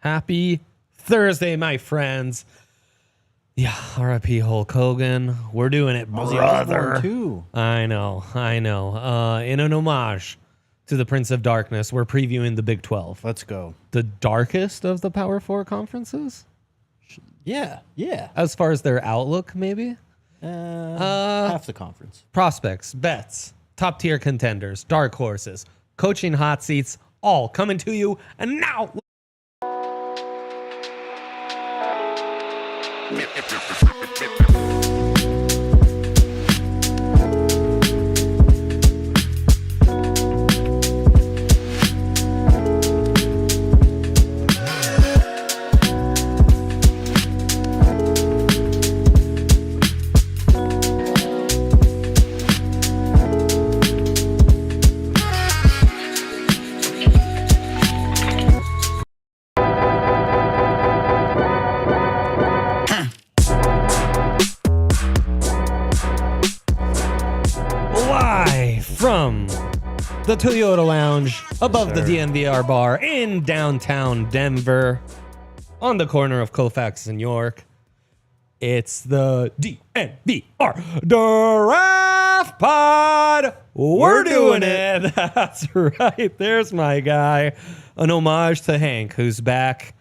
Happy Thursday, my friends. Yeah, R.I.P. Hulk Hogan. We're doing it, brother. Too. I know. In an homage to the Prince of Darkness, we're previewing the Big 12. Let's go. The darkest of the Power 4 conferences? Yeah. As far as their outlook, maybe? Half the conference. Prospects, bets, top tier contenders, dark horses, coaching hot seats, all coming to you. And now... From the Toyota Lounge above the DNVR bar in downtown Denver on the corner of Colfax and York, it's the DNVR Draft Pod. We're doing it. That's right. There's my guy. An homage to Hank, who's back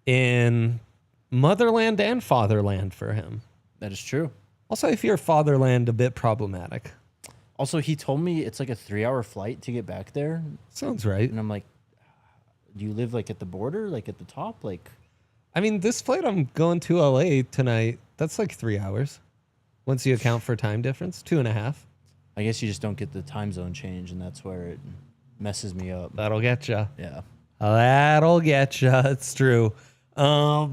in motherland and fatherland for him. That is true. Also, I fear fatherland a bit problematic. Also, he told me it's like a 3-hour flight to get back there. Sounds right. And I'm like, do you live like at the border, like at the top? Like, I mean, this flight I'm going to LA tonight, that's like 3 hours. Once you account for time difference, 2.5. I guess you just don't get the time zone change, and that's where it messes me up. That'll get you. Yeah. That'll get you. It's true. Got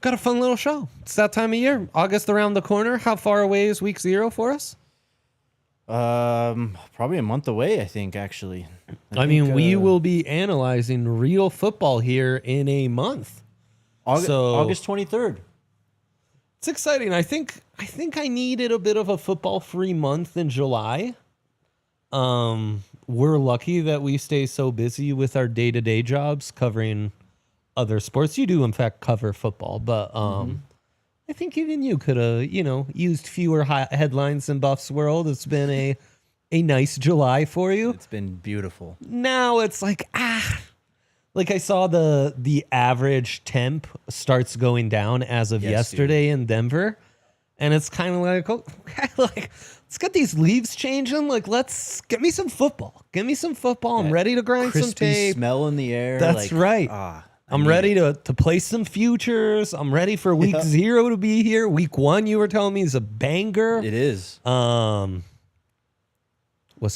a fun little show. It's that time of year. August around the corner. How far away is week 0 for us? Probably a month away, I think, actually. I mean, we will be analyzing real football here in a month. August 23rd. It's exciting. I think I needed a bit of a football-free month in July. We're lucky that we stay so busy with our day-to-day jobs covering other sports. You do, in fact, cover football, but I think even you could have, used fewer headlines in Buff's world. It's been a nice July for you. It's been beautiful. Now it's like I saw the average temp starts going down as of yesterday in Denver, and it's kind of like, okay, let's get these leaves changing. Like, let's get me some football. Give me some football. I'm ready to grind some tape. Smell in the air. That's right. I'm ready to play some futures. I'm ready for week 0 to be here. Week 1, you were telling me, is a banger. It is. What's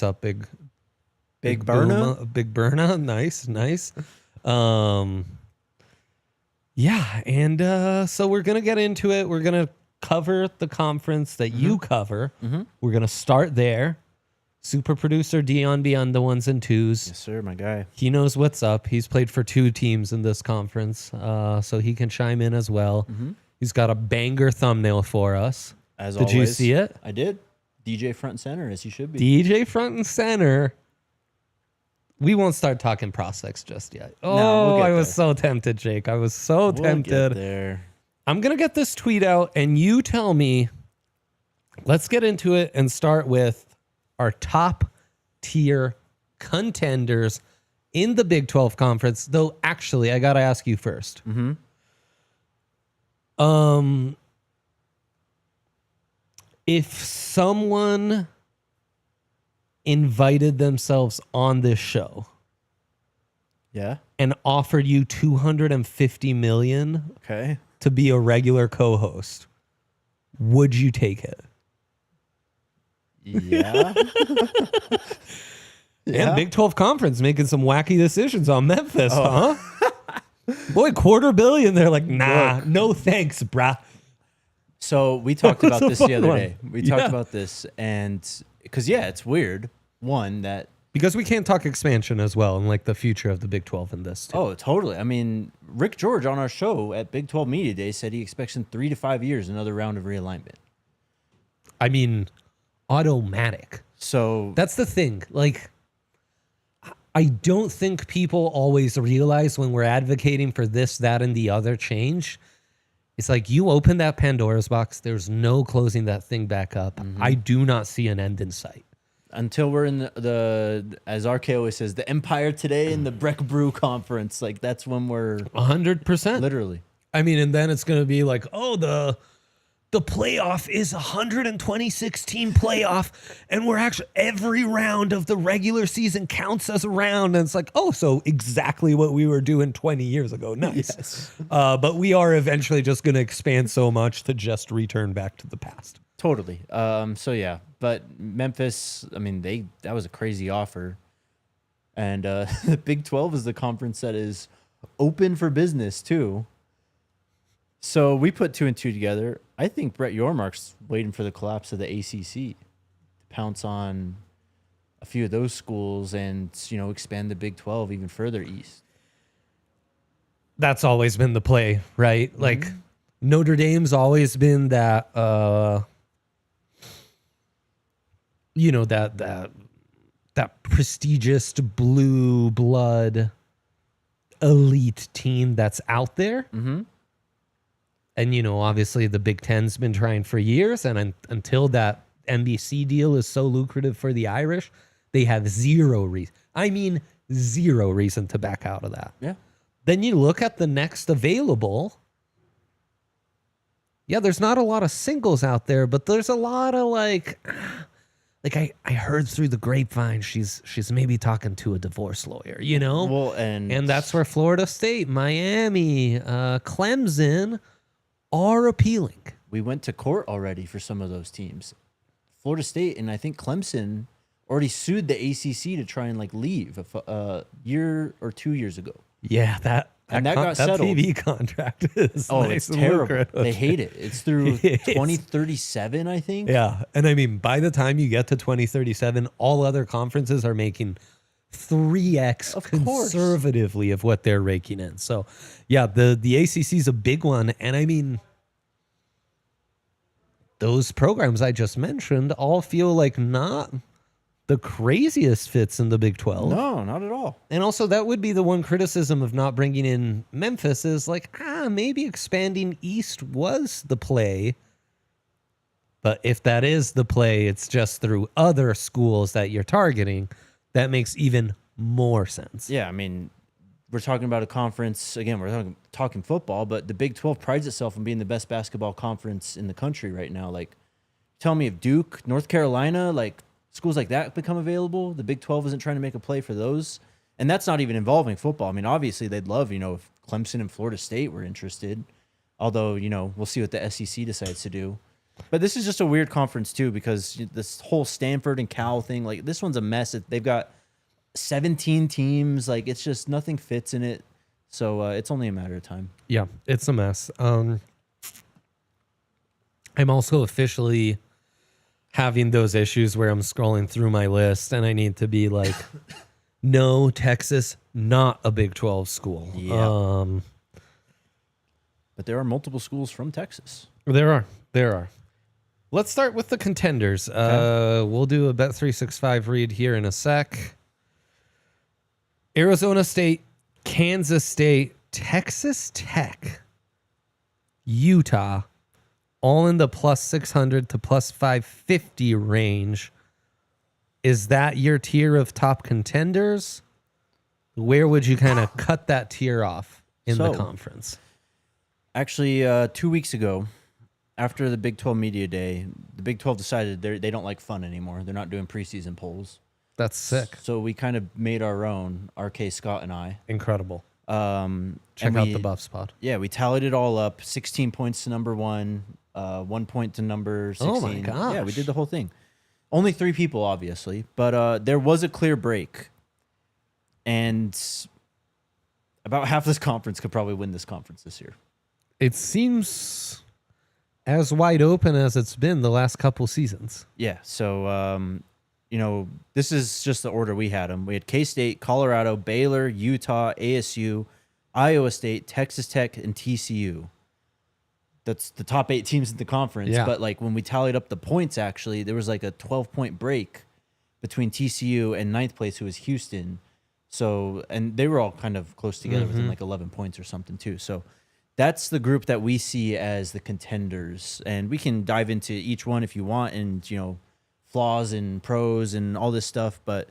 up, Big Berna? Big Berna. Nice. Yeah, and so we're going to get into it. We're going to cover the conference that you cover. We're going to start there. Super producer Dion be on the 1s and 2s. Yes, sir, my guy. He knows what's up. He's played for 2 teams in this conference, so he can chime in as well. He's got a banger thumbnail for us. As always. Did you see it? I did. DJ front and center, as he should be. DJ front and center. We won't start talking prospects just yet. I was so tempted, Jake. I was so tempted. Get there. I'm going to get this tweet out, and you tell me. Let's get into it and start with our top tier contenders in the Big 12 conference. Though, actually, I got to ask you first. If someone invited themselves on this show and offered you $250 million to be a regular co-host, would you take it? Yeah. And Big 12 Conference making some wacky decisions on Memphis, huh? Boy, $250 million. They're like, nah, no thanks, brah. So we talked about this the other one. day. We talked about this, and because it's weird. One, that because we can't talk expansion as well and like the future of the Big 12 in this too. Oh, totally. I mean, Rick George on our show at Big 12 Media Day said he expects in 3 to 5 years another round of realignment. I mean, automatic. So that's the thing. Like, I don't think people always realize when we're advocating for this, that, and the other change. It's like you open that Pandora's box. There's no closing that thing back up. I do not see an end in sight. Until we're in the as RK always says, the Empire Today and the Breck Brew Conference. Like, that's when we're 100%. literally. I mean, and then it's going to be like, oh, the playoff is 126 team playoff, and we're actually every round of the regular season counts as a round. And it's like, oh, so exactly what we were doing 20 years ago. Nice. Yes. But we are eventually just going to expand so much to just return back to the past. Totally. So yeah, but Memphis, I mean, that was a crazy offer. And the Big 12 is the conference that is open for business too. So we put 2 and 2 together. I think Brett Yormark's waiting for the collapse of the ACC to pounce on a few of those schools and, expand the Big 12 even further east. That's always been the play, right? Mm-hmm. Like Notre Dame's always been that, that prestigious blue blood elite team that's out there. Mm-hmm. And, obviously the Big Ten's been trying for years. And until that NBC deal is so lucrative for the Irish, they have zero reason to back out of that. Yeah. Then you look at the next available. Yeah, there's not a lot of singles out there, but there's a lot of like I heard through the grapevine she's maybe talking to a divorce lawyer, Well, and that's where Florida State, Miami, Clemson are appealing. We went to court already for some of those teams. Florida State and I think Clemson already sued the ACC to try and leave a year or 2 years ago. Yeah, that got settled. TV contract is it's terrible. They hate it. It's through 2037, I think. Yeah, and I mean, by the time you get to 2037, all other conferences are making 3x conservatively of what they're raking in. So, yeah, the ACC is a big one, and I mean, those programs I just mentioned all feel like not the craziest fits in the Big 12. No, not at all. And also, that would be the one criticism of not bringing in Memphis is maybe expanding east was the play. But if that is the play, it's just through other schools that you're targeting. That makes even more sense. Yeah, I mean, we're talking about a conference, again, we're talking football, but the Big 12 prides itself on being the best basketball conference in the country right now. Tell me if Duke, North Carolina, schools like that become available, the Big 12 isn't trying to make a play for those. And that's not even involving football. I mean, obviously they'd love, if Clemson and Florida State were interested. Although, we'll see what the SEC decides to do. But this is just a weird conference too, because this whole Stanford and Cal thing, this one's a mess. They've got 17 teams. It's just nothing fits in it. So it's only a matter of time. Yeah, it's a mess. I'm also officially having those issues where I'm scrolling through my list and I need to be like, no, Texas, not a Big 12 school. Yeah. But there are multiple schools from Texas. There are. Let's start with the contenders. Okay. We'll do a Bet365 read here in a sec. Arizona State, Kansas State, Texas Tech, Utah, all in the plus 600 to plus 550 range. Is that your tier of top contenders? Where would you kind of cut that tier off in the conference? Actually, 2 weeks ago, after the Big 12 Media Day, the Big 12 decided they don't like fun anymore. They're not doing preseason polls. That's sick. So we kind of made our own, RK, Scott, and I. Incredible. Check out the Buffs pod. Yeah, we tallied it all up. 16 points to number 1, 1 point to number 16. Oh, my gosh. Yeah, we did the whole thing. Only 3 people, obviously. But there was a clear break. And about half this conference could probably win this conference this year. It seems as wide open as it's been the last couple seasons. Yeah, so... this is just the order we had them. We had K-State, Colorado, Baylor, Utah, ASU, Iowa State, Texas Tech, and TCU. That's the top 8 teams in the conference. Yeah. But when we tallied up the points, actually, there was a 12-point break between TCU and 9th place, who was Houston. So, and they were all kind of close together within like 11 points or something too. So that's the group that we see as the contenders. And we can dive into each one if you want and, you know, flaws and pros and all this stuff. But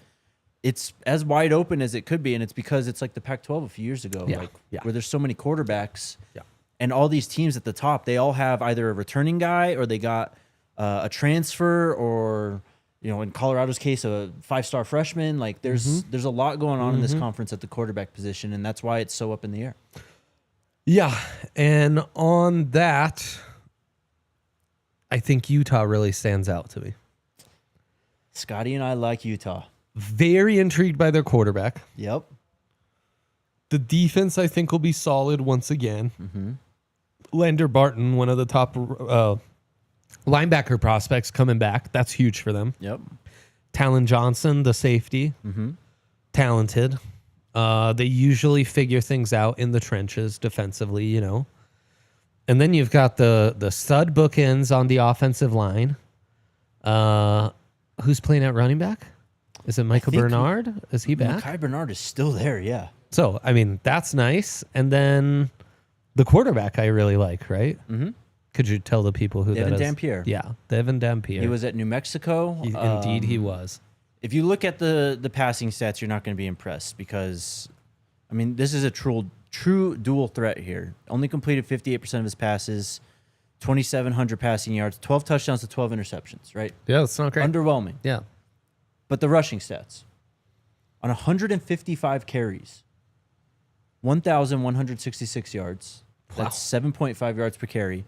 it's as wide open as it could be. And it's because it's like the Pac-12 a few years ago, where there's so many quarterbacks. Yeah. And all these teams at the top, they all have either a returning guy or they got a transfer or, you know, in Colorado's case, a 5-star freshman. Like there's a lot going on in this conference at the quarterback position, and that's why it's so up in the air. Yeah, and on that, I think Utah really stands out to me. Scotty and I like Utah. Very intrigued by their quarterback. Yep. The defense, I think, will be solid once again. Lander Barton, one of the top linebacker prospects, coming back. That's huge for them. Yep. Talon Johnson, the safety, talented. They usually figure things out in the trenches defensively, you know. And then you've got the stud bookends on the offensive line. Who's playing at running back? Is it Michael Bernard? Is he back? Micah Bernard is still there, yeah. So, I mean, that's nice. And then the quarterback I really like, right? Could you tell the people who Devin that is? Dampier. Yeah, Devin Dampier. He was at New Mexico. Indeed, he was. If you look at the passing stats, you're not going to be impressed because, I mean, this is a true dual threat here. Only completed 58% of his passes, 2,700 passing yards, 12 touchdowns to 12 interceptions, right? Yeah, that's not great. Underwhelming. Yeah. But the rushing stats, on 155 carries, 1,166 yards. Wow. That's 7.5 yards per carry,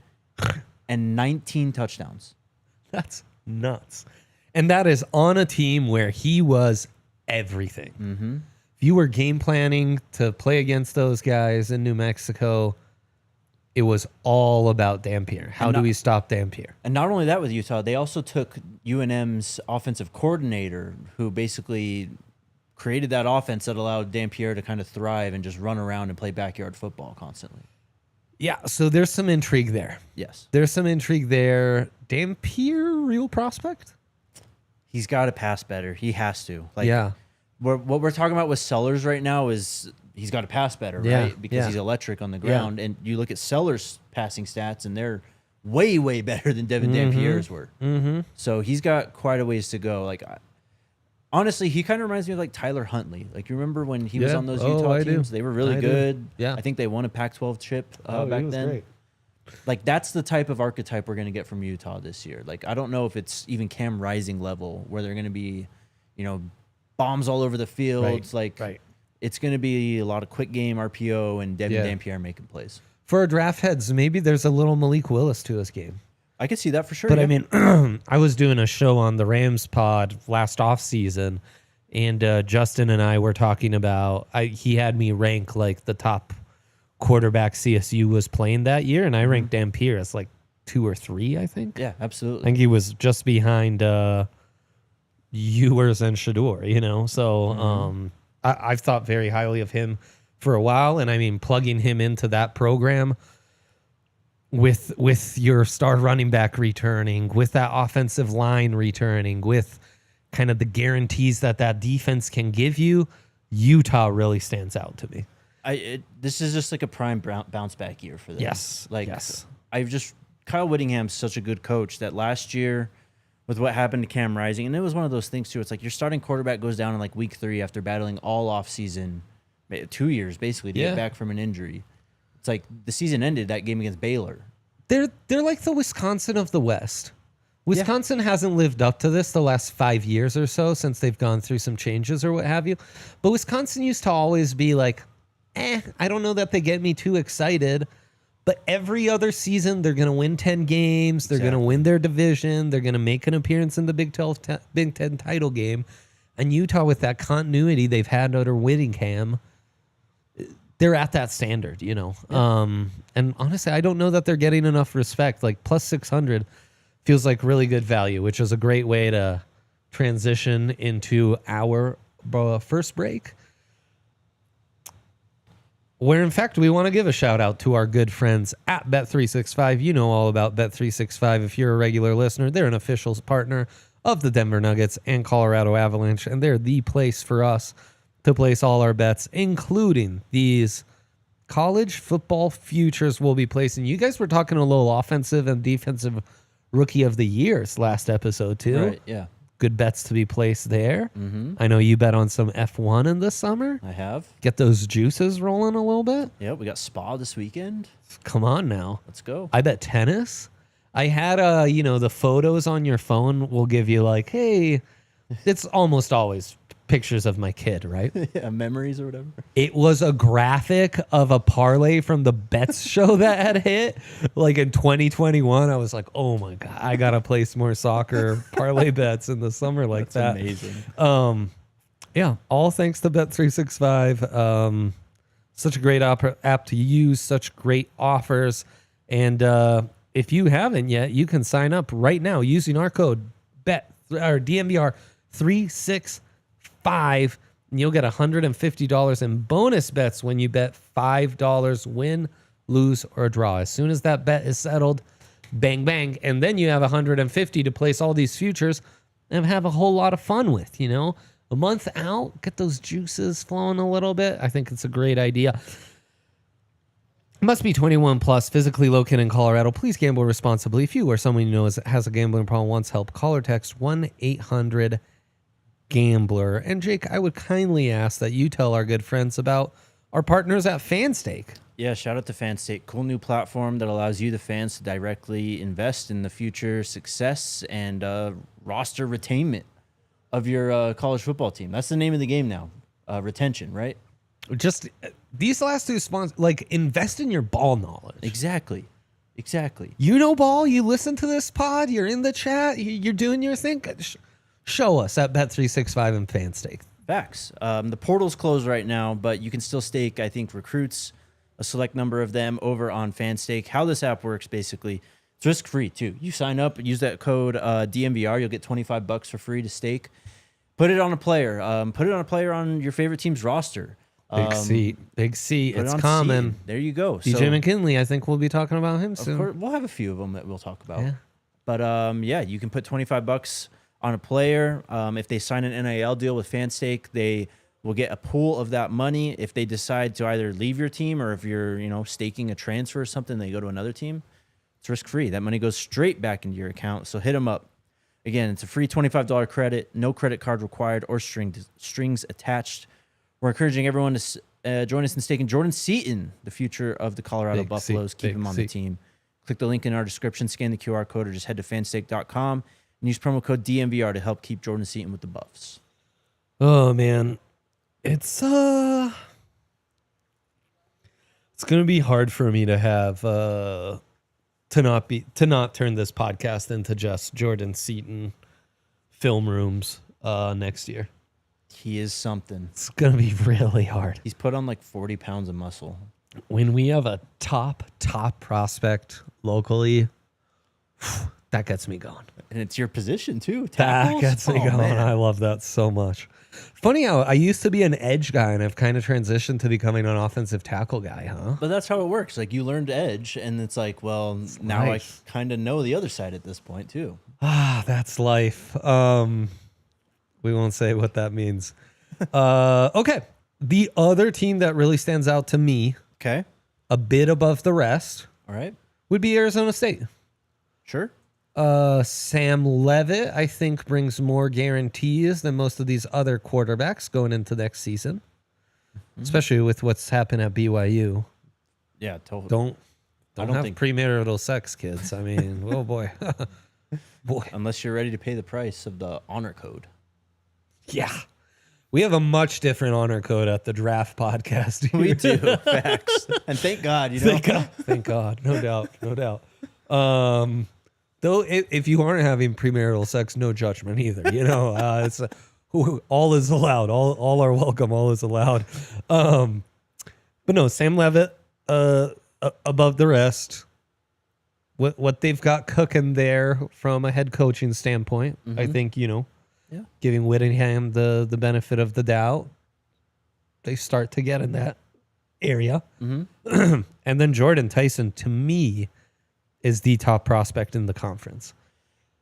and 19 touchdowns. That's nuts. And that is on a team where he was everything. If you were game planning to play against those guys in New Mexico, it was all about Dampier. How do we stop Dampier? And not only that with Utah, they also took UNM's offensive coordinator, who basically created that offense that allowed Dampier to kind of thrive and just run around and play backyard football constantly. Yeah, so there's some intrigue there. Yes. There's some intrigue there. Dampier, real prospect? He's got to pass better. He has to. Like, yeah. What we're talking about with Sellers right now is he's got to pass better, right? Because he's electric on the ground. And you look at Sellers' passing stats, and they're way, way better than Devin Dampier's were. So he's got quite a ways to go. Like, honestly, he kind of reminds me of like Tyler Huntley. Like, you remember when he was on those Utah teams? They were really good. Yeah. I think they won a Pac-12 chip back then. Great. Like, that's the type of archetype we're going to get from Utah this year. Like, I don't know if it's even Cam Rising level where they're going to be, you know, bombs all over the field. It's going to be a lot of quick game RPO and Devin Dampier making plays. For our draft heads, maybe there's a little Malik Willis to his game. I could see that for sure. But I mean, I was doing a show on the Rams pod last offseason, and Justin and I were talking about, he had me rank like the top quarterback CSU was playing that year, and I ranked Dampier as like 2 or 3, I think. Yeah, absolutely. I think he was just behind Ewers and Shador, you know? So I've thought very highly of him for a while, and I mean, plugging him into that program with your star running back returning, with that offensive line returning, with kind of the guarantees that defense can give you, Utah really stands out to me. This is just like a prime bounce back year for them. Yes. Like, Kyle Whittingham's such a good coach that last year with what happened to Cam Rising, and it was one of those things too. It's like your starting quarterback goes down in like week 3 after battling all off season, 2 years basically to get back from an injury. It's like the season ended that game against Baylor. They're like the Wisconsin of the West. Wisconsin hasn't lived up to this the last 5 years or so since they've gone through some changes or what have you. But Wisconsin used to always be like, I don't know that they get me too excited. But every other season, they're going to win 10 games. They're going to win their division. They're going to make an appearance in the Big Ten title game. And Utah, with that continuity they've had under Whittingham, they're at that standard, you know. Yeah. And honestly, I don't know that they're getting enough respect. Like, plus 600 feels like really good value, which is a great way to transition into our first break, where, in fact, we want to give a shout-out to our good friends at Bet365. You know all about Bet365 if you're a regular listener. They're an official partner of the Denver Nuggets and Colorado Avalanche, and they're the place for us to place all our bets, including these college football futures we'll be placing. You guys were talking a little offensive and defensive rookie of the years last episode too. Right, yeah. Good bets to be placed there. I know you bet on some F1 in the summer. I have. Get those juices rolling a little bit. Yeah, we got Spa this weekend. Come on now. Let's go. I bet tennis. I had the photos on your phone will give you like, hey, it's almost always pictures of my kid, right? Yeah, memories or whatever. It was a graphic of a parlay from the bets show that had hit like in 2021. I was like, oh my God, I got to place more soccer parlay bets in the summer like That's that. amazing. Yeah, all thanks to Bet365. Such a great app to use, such great offers. And if you haven't yet, you can sign up right now using our code DNVR 365. And you'll get $150 in bonus bets when you bet $5 win, lose, or draw. As soon as that bet is settled, bang, bang. And then you have $150 to place all these futures and have a whole lot of fun with, A month out, get those juices flowing a little bit. I think it's a great idea. Must be 21 plus, physically located in Colorado. Please gamble responsibly. If you or someone you know has a gambling problem, wants help, call or text 1-800-GAMBLER. And Jake, I would kindly ask that you tell our good friends about our partners at FanStake. Yeah, shout out to FanStake. Cool new platform that allows you, the fans, to directly invest in the future success and roster retainment of your college football team. That's the name of the game now. Retention, right? Just these last two sponsors, like invest in your ball knowledge. Exactly. You know ball, you listen to this pod, you're in the chat, you're doing your thing. Show us at Bet365 and FanStake. Facts. The portal's closed right now, but you can still stake, I think, recruits, a select number of them over on FanStake. How this app works, basically, it's risk-free, too. You sign up, use that code DNVR, you'll get $25 for free to stake. Put it on a player. Put it on a player on your favorite team's roster. Big C. It's common. There you go. DJ McKinley, I think we'll be talking about him soon. Of course, we'll have a few of them that we'll talk about. Yeah. But yeah, you can put $25 on a player. If they sign an NIL deal with FanStake, they will get a pool of that money. If they decide to either leave your team or if you're, staking a transfer or something, they go to another team. It's risk-free. That money goes straight back into your account. So hit them up. Again, it's a free $25 credit, no credit card required or strings attached. We're encouraging everyone to join us in staking Jordan Seaton, the future of the Colorado Buffaloes. Keep him on the team. Click the link in our description, scan the QR code, or just head to fanstake.com and use promo code DNVR to help keep Jordan Seaton with the Buffs. Oh, man. It's gonna be hard for me to have to not turn this podcast into just Jordan Seaton film rooms next year. He is something. It's gonna be really hard. He's put on like 40 pounds of muscle. When we have a top taprospect locally, that gets me going. And it's your position too. That Tackles? gets me going. Man. I love that so much. Funny how I used to be an edge guy and I've kind of transitioned to becoming an offensive tackle guy, huh? But that's how it works. Like you learned edge, and it's like, well, now nice. I kind of know the other side at this point too. Ah, that's life. We won't say what that means. Okay. The other team that really stands out to me, Okay. a bit above the rest, All right. would be Arizona State. Sure. Sam Leavitt, I think, brings more guarantees than most of these other quarterbacks going into next season, especially with what's happened at BYU. Yeah, totally. Don't have think- premarital sex, kids. I mean, oh boy. Boy. Unless you're ready to pay the price of the honor code. Yeah. We have a much different honor code at the Draft Podcast. We do. Facts. And thank God, Thank God. No doubt. Though if you aren't having premarital sex, no judgment either. It's all is allowed. All are welcome. All is allowed. But no, Sam Leavitt above the rest. What they've got cooking there from a head coaching standpoint, I think giving Whittingham the benefit of the doubt, they start to get in that area. And then Jordan Tyson, to me, is the top prospect in the conference.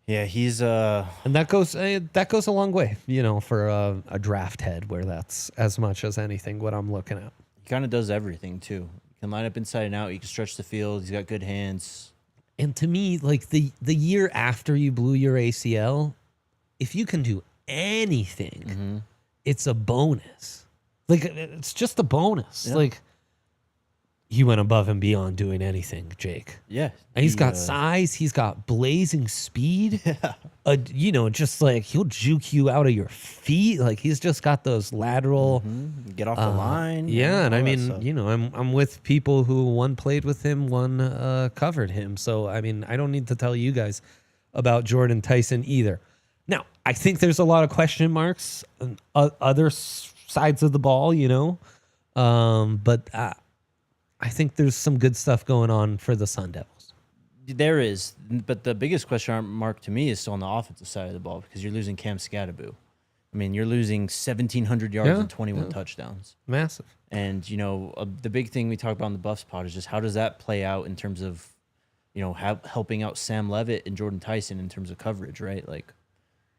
Yeah, he's And that goes a long way, for a draft head, where that's as much as anything what I'm looking at. he kind of does everything too. He can line up inside and out. He can stretch the field. He's got good hands. And to me, like the year after you blew your ACL, if you can do anything, it's a bonus. Like, it's just a bonus. Yeah. Like, he went above and beyond doing anything, Jake. Yeah, And he's got size. He's got blazing speed. Yeah. Just like he'll juke you out of your feet. Like, he's just got those lateral. Get off the line. Yeah, and all I that mean, stuff. I'm with people who one played with him, one covered him. So I mean, I don't need to tell you guys about Jordan Tyson either. Now, I think there's a lot of question marks on other sides of the ball, but I think there's some good stuff going on for the Sun Devils. There is, but the biggest question mark to me is still on the offensive side of the ball because you're losing Cam Scatteraboo. I mean, you're losing 1,700 yards and 21 touchdowns. Massive. And, the big thing we talk about on the Buffs pod is just how does that play out in terms of, helping out Sam Levitt and Jordan Tyson in terms of coverage, right? Like,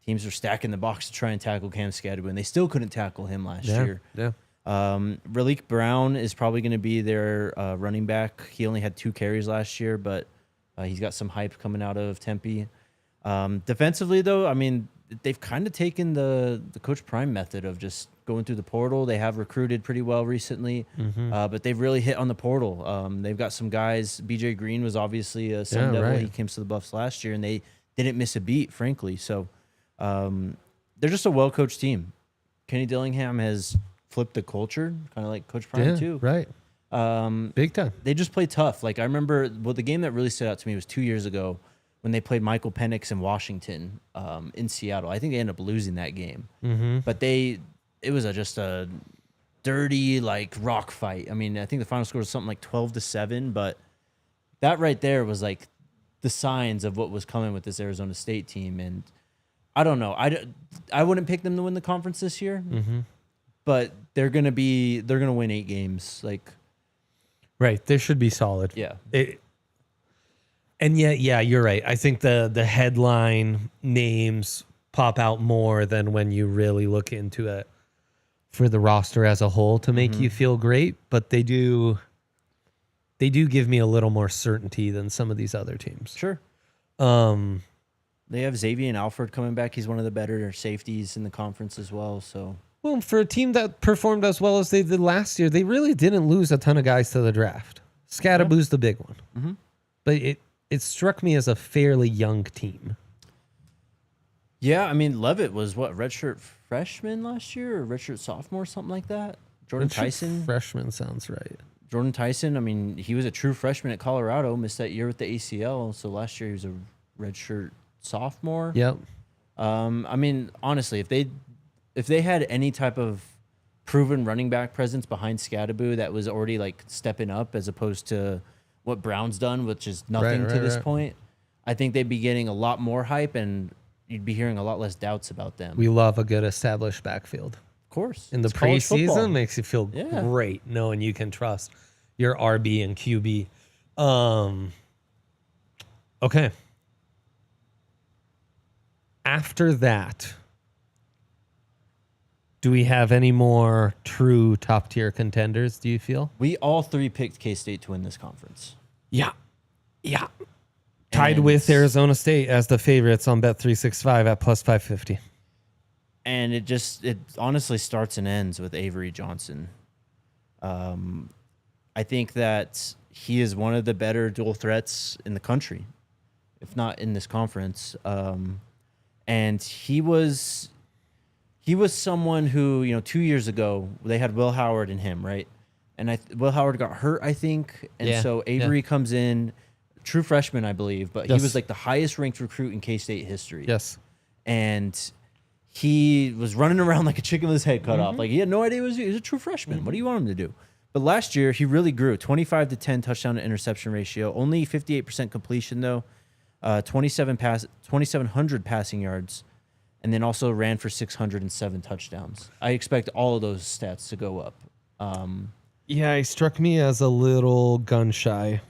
teams are stacking the box to try and tackle Cam Scatteraboo, and they still couldn't tackle him last year. Yeah. Raleek Brown is probably going to be their running back. He only had 2 carries last year, but he's got some hype coming out of Tempe. Defensively, though, I mean, they've kind of taken the Coach Prime method of just going through the portal. They have recruited pretty well recently, but they've really hit on the portal. They've got some guys. BJ Green was obviously a Sun Devil. Right. He came to the Buffs last year, and they didn't miss a beat, frankly. So they're just a well-coached team. Kenny Dillingham has flipped the culture, kind of like Coach Prime too. Right. Big time. They just play tough. Like, I remember, the game that really stood out to me was 2 years ago when they played Michael Penix in Washington in Seattle. I think they ended up losing that game. But it was just a dirty, like, rock fight. I mean, I think the final score was something like 12-7, but that right there was like the signs of what was coming with this Arizona State team. And I don't know. I wouldn't pick them to win the conference this year, but they're gonna win 8 games. Like, right, they should be solid. yeah, and yet, yeah, you're right. I think the headline names pop out more than when you really look into it for the roster as a whole to make you feel great. But they do give me a little more certainty than some of these other teams. sure. They have Xavier and Alford coming back. He's one of the better safeties in the conference as well. So, well, for a team that performed as well as they did last year, they really didn't lose a ton of guys to the draft. Scatterboo's the big one. But it struck me as a fairly young team. yeah, I mean, Levitt was what, redshirt freshman last year or redshirt sophomore, something like that. Jordan Tyson. Freshman sounds right. Jordan Tyson, I mean, he was a true freshman at Colorado, missed that year with the ACL. So last year he was a redshirt sophomore. Yep. I mean, honestly, if they had any type of proven running back presence behind Scatteraboo that was already like stepping up as opposed to what Brown's done, which is nothing to this point, I think they'd be getting a lot more hype and you'd be hearing a lot less doubts about them. We love a good established backfield. Of course. In the It's college football. preseason makes you feel great knowing you can trust your RB and QB. Okay. After that, do we have any more true top tier contenders, do you feel? We all 3 picked K-State to win this conference. Yeah. Tied And- with Arizona State as the favorites on Bet365 at plus 550. And it honestly starts and ends with Avery Johnson. I think that he is one of the better dual threats in the country, if not in this conference. And he was someone who, 2 years ago, they had Will Howard and him, right? And Will Howard got hurt, I think. And so Avery comes in, true freshman, I believe, but he was like the highest ranked recruit in K-State history. Yes. And he was running around like a chicken with his head cut off. Like, he had no idea he was a true freshman. What do you want him to do? But last year, he really grew. 25-10 touchdown to interception ratio. Only 58% completion, though. 2,700 passing yards. And then also ran for 607 touchdowns. I expect all of those stats to go up. Yeah, he struck me as a little gun shy.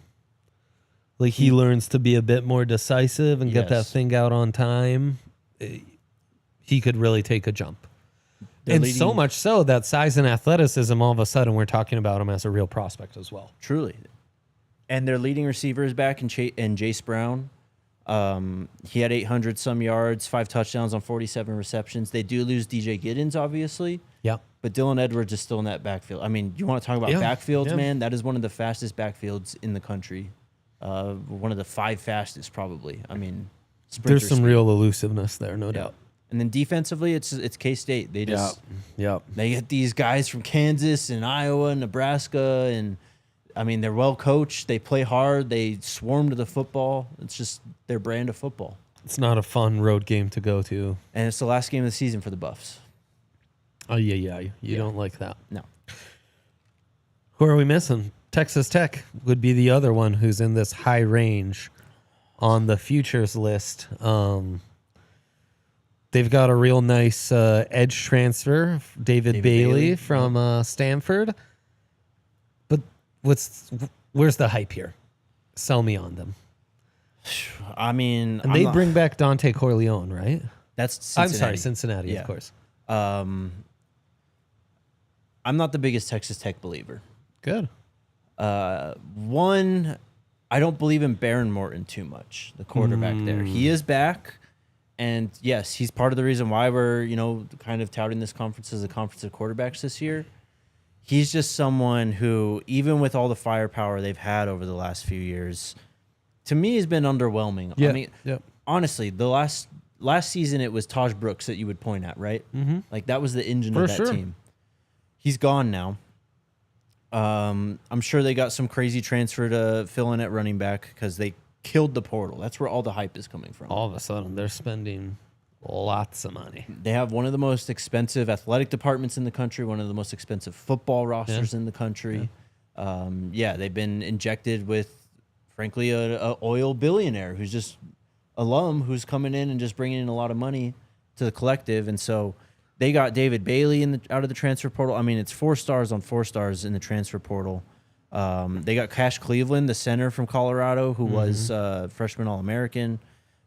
like he learns to be a bit more decisive and get that Yes. thing out on time, he could really take a jump. They're And so leading- much so that size and athleticism, all of a sudden, we're talking about him as a real prospect as well. Truly. And their leading receiver is back in Jace Brown. He had 800 some yards, 5 touchdowns on 47 receptions. They do lose DJ Giddens, obviously. Yeah. But Dylan Edwards is still in that backfield. I mean, you want to talk about backfields, man? That is one of the fastest backfields in the country. One of the 5 fastest, probably. I mean, There's some speed. real elusiveness there, no doubt. And then defensively, it's K-State. They just Yep. they get these guys from Kansas and Iowa and Nebraska, and I mean they're well coached. They play hard. They swarm to the football. It's just their brand of football. It's not a fun road game to go to. And it's the last game of the season for the Buffs. Oh, yeah. You don't like that. No. Who are we missing? Texas Tech would be the other one who's in this high range on the futures list. They've got a real nice edge transfer, David Bailey from Stanford. But where's the hype here? Sell me on them. I mean, And they bring back Dante Corleone, right? That's Cincinnati. I'm sorry, Cincinnati, Yeah. of course. I'm not the biggest Texas Tech believer. Good. One, I don't believe in Baron Morton too much, the quarterback there. He is back, and yes, he's part of the reason why we're, kind of touting this conference as a conference of quarterbacks this year. He's just someone who, even with all the firepower they've had over the last few years, to me has been underwhelming. Yeah. I mean, honestly, the last season it was Taj Brooks that you would point at, right? Mm-hmm. Like that was the engine of that team. He's gone now. I'm sure they got some crazy transfer to fill in at running back because they killed the portal. That's where all the hype is coming from. All of a sudden, they're spending lots of money. They have one of the most expensive athletic departments in the country, one of the most expensive football rosters in the country. They've been injected with, frankly, a oil billionaire who's just alum who's coming in and just bringing in a lot of money to the collective. And so they got David Bailey out of the transfer portal. I mean, it's 4 stars on 4 stars in the transfer portal. They got Cash Cleveland, the center from Colorado, who was freshman All-American.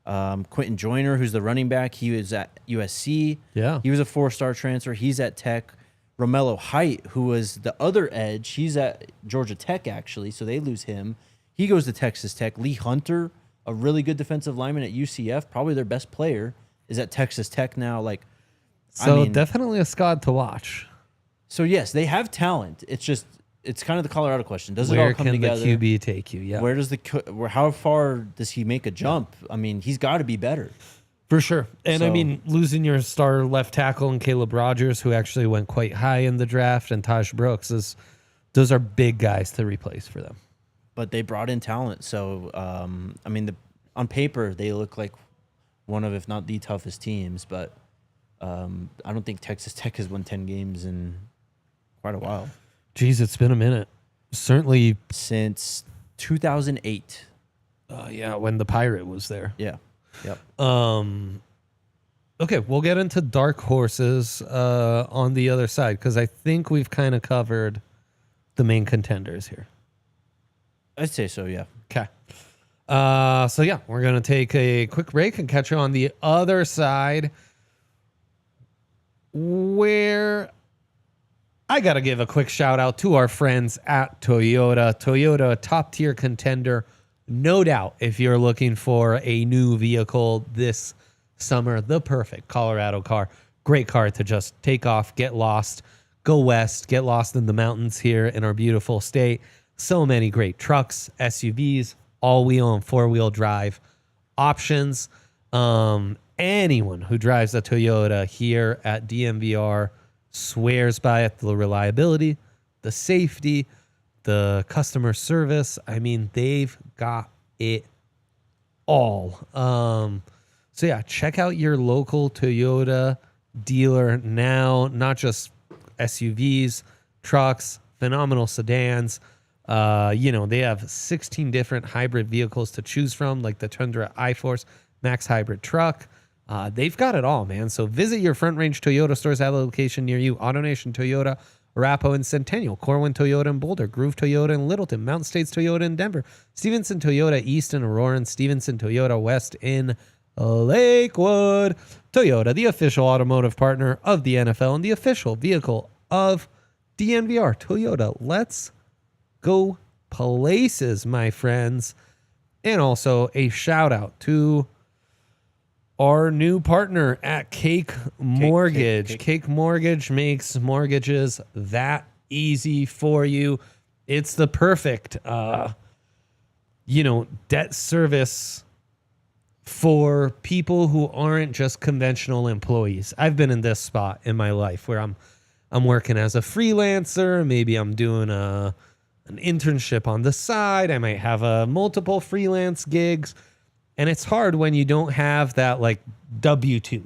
Quentin Joyner, who's the running back, he was at USC. Yeah. He was a 4-star transfer. He's at Tech. Romello Height, who was the other edge, he's at Georgia Tech, actually, so they lose him. He goes to Texas Tech. Lee Hunter, a really good defensive lineman at UCF, probably their best player, is at Texas Tech now. Definitely a squad to watch. So, yes, they have talent. It's kind of the Colorado question. Does it Where all come can together? the QB take you? Yeah. Where does how far does he make a jump? I mean, he's got to be better. For sure. And I So- mean, losing your star left tackle and Caleb Rogers, who actually went quite high in the draft, and Taj Brooks, those are big guys to replace for them. But they brought in talent. So, on paper, they look like one of, if not the toughest teams. But I don't think Texas Tech has won 10 games in quite a while. Geez, it's been a minute. Certainly. Since 2008. When the Pirate was there. Yeah. Yep. Okay, we'll get into dark horses on the other side because I think we've kind of covered the main contenders here. I'd say so, yeah. Okay. We're going to take a quick break and catch you on the other side where I got to give a quick shout out to our friends at Toyota. Toyota, top tier contender. No doubt if you're looking for a new vehicle this summer, the perfect Colorado car. Great car to just take off, get lost, go west, get lost in the mountains here in our beautiful state. So many great trucks, SUVs, all-wheel and four-wheel drive options. Anyone who drives a Toyota here at DNVR swears by it, the reliability, the safety, the customer service. I mean, they've got it all. Check out your local Toyota dealer now. Not just SUVs, trucks, phenomenal sedans. They have 16 different hybrid vehicles to choose from, like the Tundra iForce Max Hybrid truck. They've got it all, man. So visit your Front Range Toyota stores at a location near you. AutoNation Toyota, Arapahoe and Centennial, Corwin Toyota in Boulder, Groove Toyota in Littleton, Mountain States Toyota in Denver, Stevenson Toyota East in Aurora, and Stevenson Toyota West in Lakewood. Toyota, the official automotive partner of the NFL and the official vehicle of DNVR. Toyota, let's go places, my friends. And also a shout out to our new partner at Cake Mortgage. Cake Mortgage makes mortgages that easy for you. It's the perfect, debt service for people who aren't just conventional employees. I've been in this spot in my life where I'm working as a freelancer. Maybe I'm doing an internship on the side. I might have multiple freelance gigs. And it's hard when you don't have that like W-2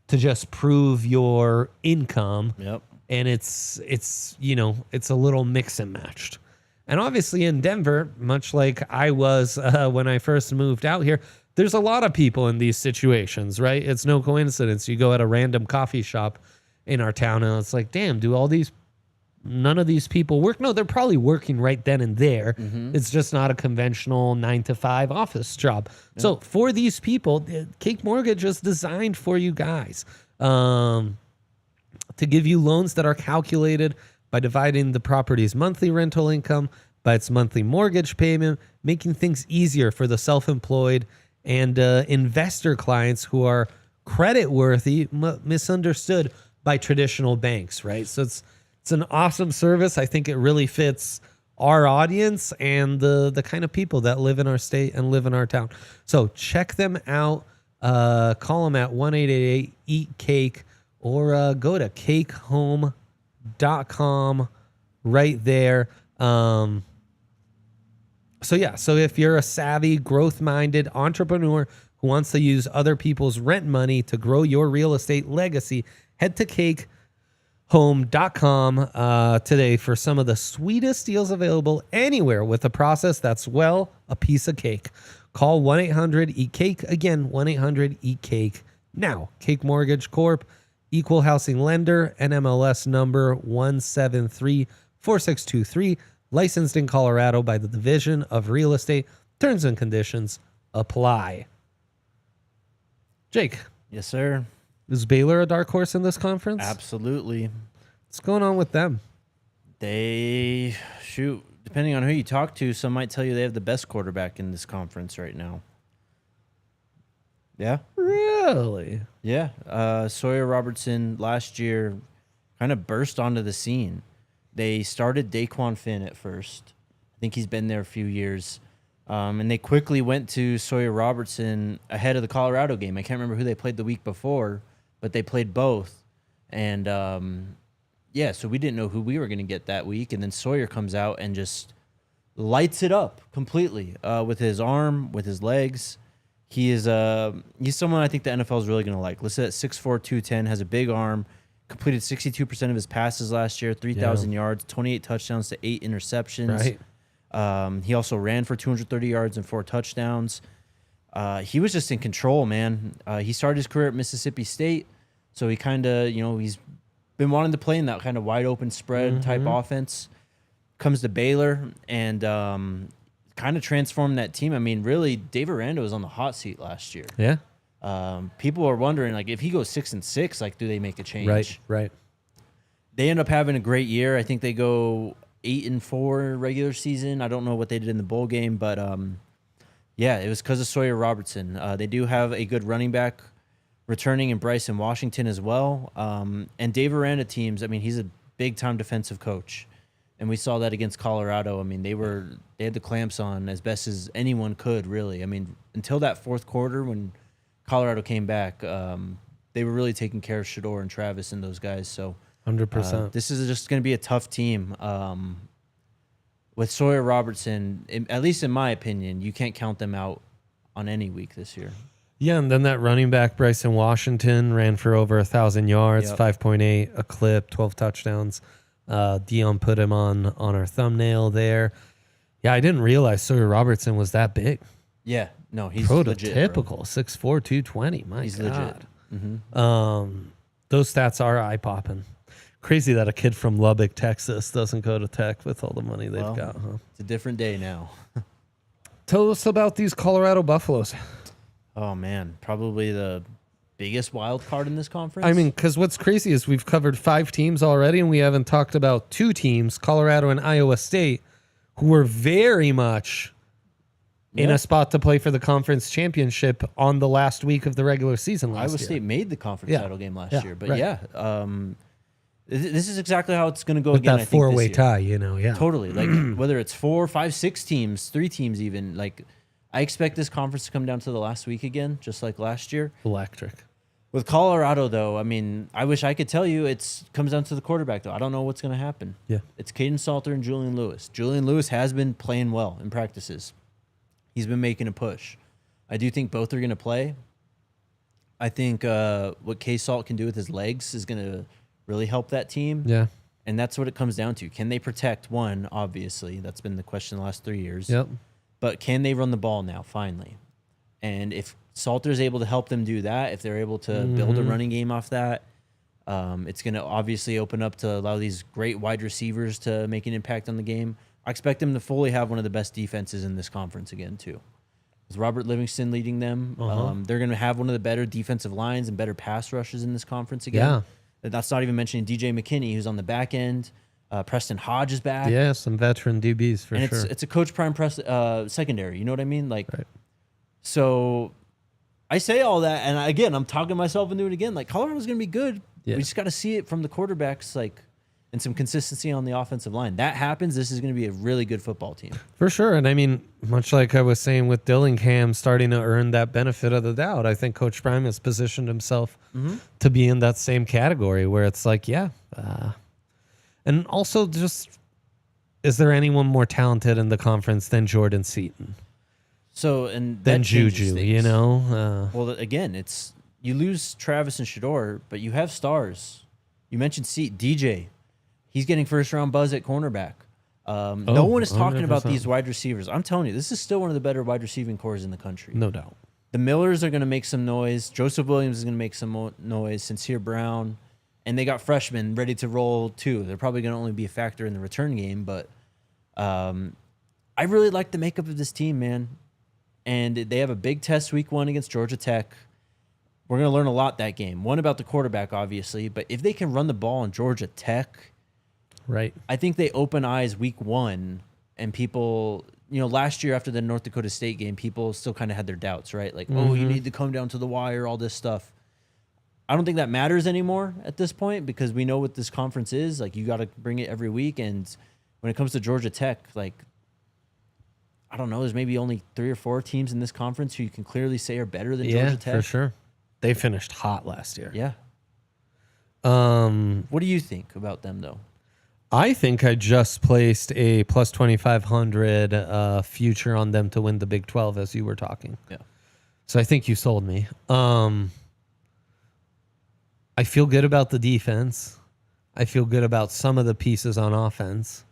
to just prove your income. Yep. And it's a little mix and matched. And obviously in Denver, much like I was when I first moved out here, there's a lot of people in these situations, right? It's no coincidence. You go at a random coffee shop in our town and it's like, damn, none of these people work? No, they're probably working right then and there. Mm-hmm. It's just not a conventional 9-to-5 office job. Yeah. So for these people, Cake Mortgage is designed for you guys to give you loans that are calculated by dividing the property's monthly rental income by its monthly mortgage payment, making things easier for the self-employed and investor clients who are credit worthy, misunderstood by traditional banks, right? So it's an awesome service. I think it really fits our audience and the kind of people that live in our state and live in our town. So check them out. Call them at 1-888-EAT-CAKE or go to cakehome.com right there. So if you're a savvy, growth-minded entrepreneur who wants to use other people's rent money to grow your real estate legacy, head to cakehome.com today for some of the sweetest deals available anywhere with a process that's, well, a piece of cake. Call 1-800-EAT-CAKE. Again, 1-800-EAT-CAKE. Now, Cake Mortgage Corp., equal housing lender, NMLS number 1734623, licensed in Colorado by the Division of Real Estate. Terms and conditions apply. Jake. Yes, sir. Is Baylor a dark horse in this conference? Absolutely. What's going on with them? Depending on who you talk to, some might tell you they have the best quarterback in this conference right now. Yeah. Really? Yeah. Sawyer Robertson last year kind of burst onto the scene. They started Daquan Finn at first. I think he's been there a few years. And they quickly went to Sawyer Robertson ahead of the Colorado game. I can't remember who they played the week before, but they played both. And, so we didn't know who we were going to get that week. And then Sawyer comes out and just lights it up completely with his arm, with his legs. He's someone I think the NFL is really going to like. Listed at 6'4", 210, has a big arm, completed 62% of his passes last year, 3,000 yards, 28 touchdowns to 8 interceptions. Right. He also ran for 230 yards and 4 touchdowns. He was just in control, man. He started his career at Mississippi State, so he kind of, he's been wanting to play in that kind of wide open spread type offense. Comes to Baylor and kind of transformed that team. I mean, really, Dave Aranda was on the hot seat last year. Yeah. People are wondering, like, if he goes 6-6, like, do they make a change? Right. They end up having a great year. I think they go 8-4 regular season. I don't know what they did in the bowl game, but it was because of Sawyer Robertson. They do have a good running back returning in Bryson Washington as well. And Dave Aranda teams, I mean, he's a big-time defensive coach. And we saw that against Colorado. I mean, they had the clamps on as best as anyone could, really. I mean, until that fourth quarter when Colorado came back, they were really taking care of Shador and Travis and those guys. So 100%. This is just going to be a tough team. With Sawyer Robertson, at least in my opinion, you can't count them out on any week this year. Yeah, and then that running back, Bryson Washington, ran for over 1,000 yards, 5.8 a clip, 12 touchdowns. Dion put him on our thumbnail there. Yeah, I didn't realize Sawyer Robertson was that big. Yeah, no, he's prototypical, legit, 6'4", 220. He's God. Legit. Mm-hmm. Those stats are eye-popping. Crazy that a kid from Lubbock, Texas doesn't go to Tech with all the money they've got, huh? It's a different day now. Tell us about these Colorado Buffaloes. Oh, man. Probably the biggest wild card in this conference. I mean, because what's crazy is we've covered 5 teams already, and we haven't talked about 2 teams, Colorado and Iowa State, who were very much in a spot to play for the conference championship on the last week of the regular season last year. Iowa State made the conference title game last year. But right. This is exactly how it's going to go With again. that 4-way tie, Totally. Like whether it's 4, 5, 6 teams, 3 teams even. Like I expect this conference to come down to the last week again, just like last year. Electric. With Colorado, though, I mean, I wish I could tell you it comes down to the quarterback, though. I don't know what's going to happen. Yeah. It's Caden Salter and Julian Lewis. Julian Lewis has been playing well in practices. He's been making a push. I do think both are going to play. I think what K-Salt can do with his legs is going to really help that team. Yeah. And that's what it comes down to. Can they protect one? Obviously, that's been the question the last 3 years. Yep. But can they run the ball now, finally? And if Salter's able to help them do that, if they're able to build a running game off that, it's going to obviously open up to allow these great wide receivers to make an impact on the game. I expect them to fully have one of the best defenses in this conference again, too. With Robert Livingston leading them, they're going to have one of the better defensive lines and better pass rushes in this conference again. Yeah. That's not even mentioning DJ McKinney, who's on the back end. Preston Hodge is back. Yeah, some veteran DBs for and sure. It's a Coach Prime secondary. You know what I mean? Like, right. So I say all that, and again, I'm talking myself into it again. Like, Colorado's going to be good. Yeah. We just got to see it from the quarterbacks, like, and some consistency on the offensive line. That happens, this is going to be a really good football team. For sure. And I mean, much like I was saying with Dillingham starting to earn that benefit of the doubt, I think Coach Prime has positioned himself to be in that same category where it's like, and also just, is there anyone more talented in the conference than Jordan Seaton? So, and then Juju, things. Well, again, it's, you lose Travis and Shador, but you have stars. You mentioned DJ. He's getting first-round buzz at cornerback. No one is talking 100%. About these wide receivers. I'm telling you, this is still one of the better wide receiving cores in the country. No doubt. The Millers are going to make some noise. Joseph Williams is going to make some noise. Sincere Brown. And they got freshmen ready to roll, too. They're probably going to only be a factor in the return game. But I really like the makeup of this team, man. And they have a big test week 1 against Georgia Tech. We're going to learn a lot that game. One about the quarterback, obviously. But if they can run the ball in Georgia Tech... Right. I think they open eyes week 1, and people, last year after the North Dakota State game, people still kind of had their doubts, right? Like, oh, you need to come down to the wire, all this stuff. I don't think that matters anymore at this point because we know what this conference is. Like, you got to bring it every week. And when it comes to Georgia Tech, like, I don't know, there's maybe only 3 or 4 teams in this conference who you can clearly say are better than Georgia Tech. Yeah, for sure. They finished hot last year. Yeah. What do you think about them, though? I think I just placed a plus 2,500 future on them to win the Big 12 as you were talking. Yeah. So I think you sold me. I feel good about the defense. I feel good about some of the pieces on offense.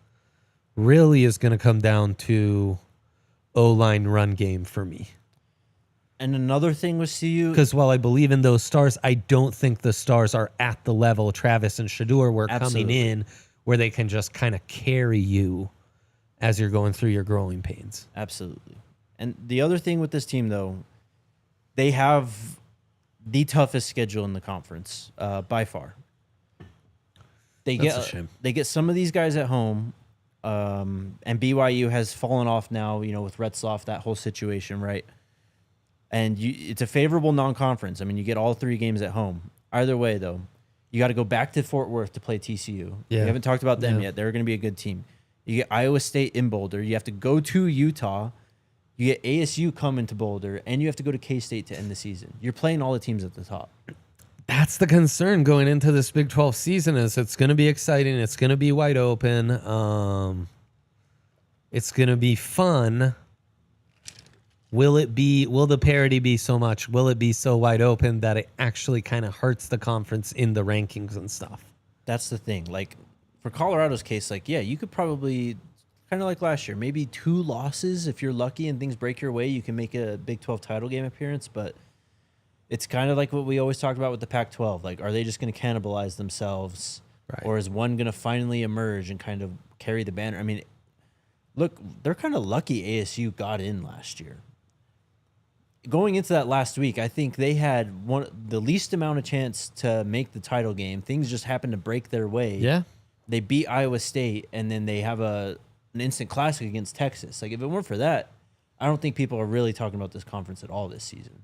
Really is going to come down to O-line run game for me. And another thing with CU... Because while I believe in those stars, I don't think the stars are at the level Travis and Shador were coming in where they can just kind of carry you as you're going through your growing pains. Absolutely. And the other thing with this team, though, they have the toughest schedule in the conference by far. They get some of these guys at home, and BYU has fallen off now, with Retzloff, that whole situation, right? And it's a favorable non-conference. I mean, you get all 3 games at home. Either way, though, you got to go back to Fort Worth to play TCU. Yeah. We haven't talked about them yet. They're going to be a good team. You get Iowa State in Boulder. You have to go to Utah. You get ASU coming to Boulder, and you have to go to K-State to end the season. You're playing all the teams at the top. That's the concern going into this Big 12 season is it's going to be exciting. It's going to be wide open. It's going to be fun. Will the parity be so much? Will it be so wide open that it actually kind of hurts the conference in the rankings and stuff? That's the thing. Like, for Colorado's case, you could probably, kind of like last year, maybe 2 losses. If you're lucky and things break your way, you can make a Big 12 title game appearance. But it's kind of like what we always talked about with the Pac-12. Like, are they just going to cannibalize themselves? Right. Or is one going to finally emerge and kind of carry the banner? I mean, look, they're kind of lucky ASU got in last year. Going into that last week, I think they had the least amount of chance to make the title game. Things just happened to break their way. Yeah. They beat Iowa State, and then they have an instant classic against Texas. Like, if it weren't for that, I don't think people are really talking about this conference at all this season.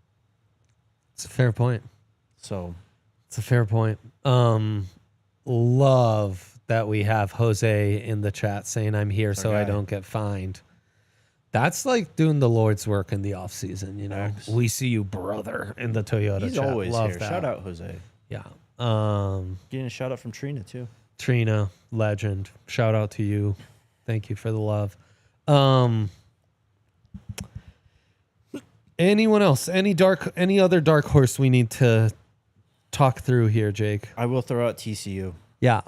It's a fair point. So it's a fair point. Love that we have Jose in the chat saying I'm here so I don't get fined. That's like doing the Lord's work in the off season, you know. Thanks. We see you, brother, in the Toyota he's chat. always Love here. that. Shout out, Jose. Yeah. Getting a shout out from Trina, too. Trina, legend. Shout out to you. Thank you for the love. Anyone else? Any other dark horse we need to talk through here, Jake? I will throw out TCU. Yeah.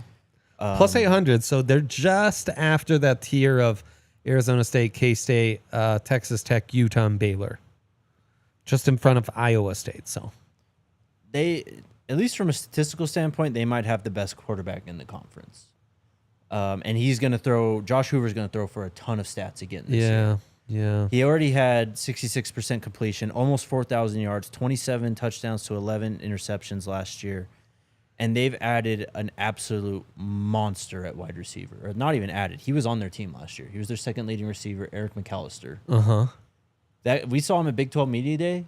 Plus 800. So they're just after that tier of Arizona State, K-State, Texas Tech, Utah, and Baylor. Just in front of Iowa State. So They, at least from a statistical standpoint, they might have the best quarterback in the conference. And Josh Hoover's going to throw for a ton of stats again this year. Yeah. He already had 66% completion, almost 4,000 yards, 27 touchdowns to 11 interceptions last year. And they've added an absolute monster at wide receiver. Or not even added. He was on their team last year. He was their second leading receiver, Eric McAllister. That we saw him at Big 12 Media Day.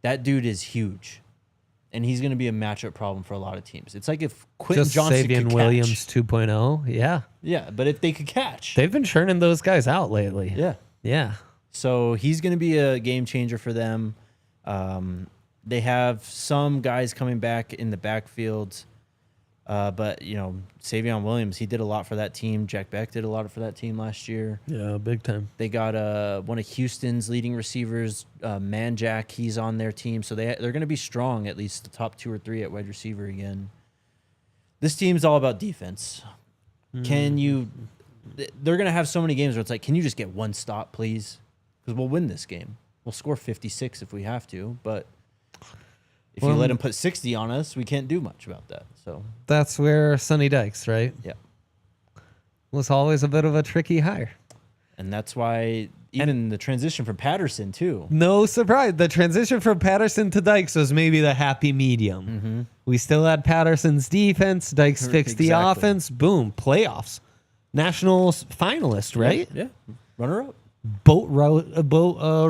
That dude is huge. And he's going to be a matchup problem for a lot of teams. It's like if Quentin Just Johnson Savion could Williams catch. 2.0. Yeah. Yeah, but if they could catch. They've been churning those guys out lately. Yeah. Yeah. So he's going to be a game changer for them. They have some guys coming back in the backfield. But, you know, Savion Williams, he did a lot for that team. Jack Beck did a lot for that team last year. Yeah, big time. They got one of Houston's leading receivers, Jack. He's on their team. So they're going to be strong, at least the top 2 or 3 at wide receiver again. This team's all about defense. They're going to have so many games where it's like, can you just get one stop, please? Because we'll win this game. We'll score 56 if we have to. But if you let them put 60 on us, we can't do much about that. So that's where Sonny Dykes, right? Yeah. Was always a bit of a tricky hire. And that's why even the transition from Patterson, too. No surprise. The transition from Patterson to Dykes was maybe the happy medium. Mm-hmm. We still had Patterson's defense. Dykes fixed the offense. Boom. Playoffs. Nationals finalist, right? Yeah. Runner-up. Boat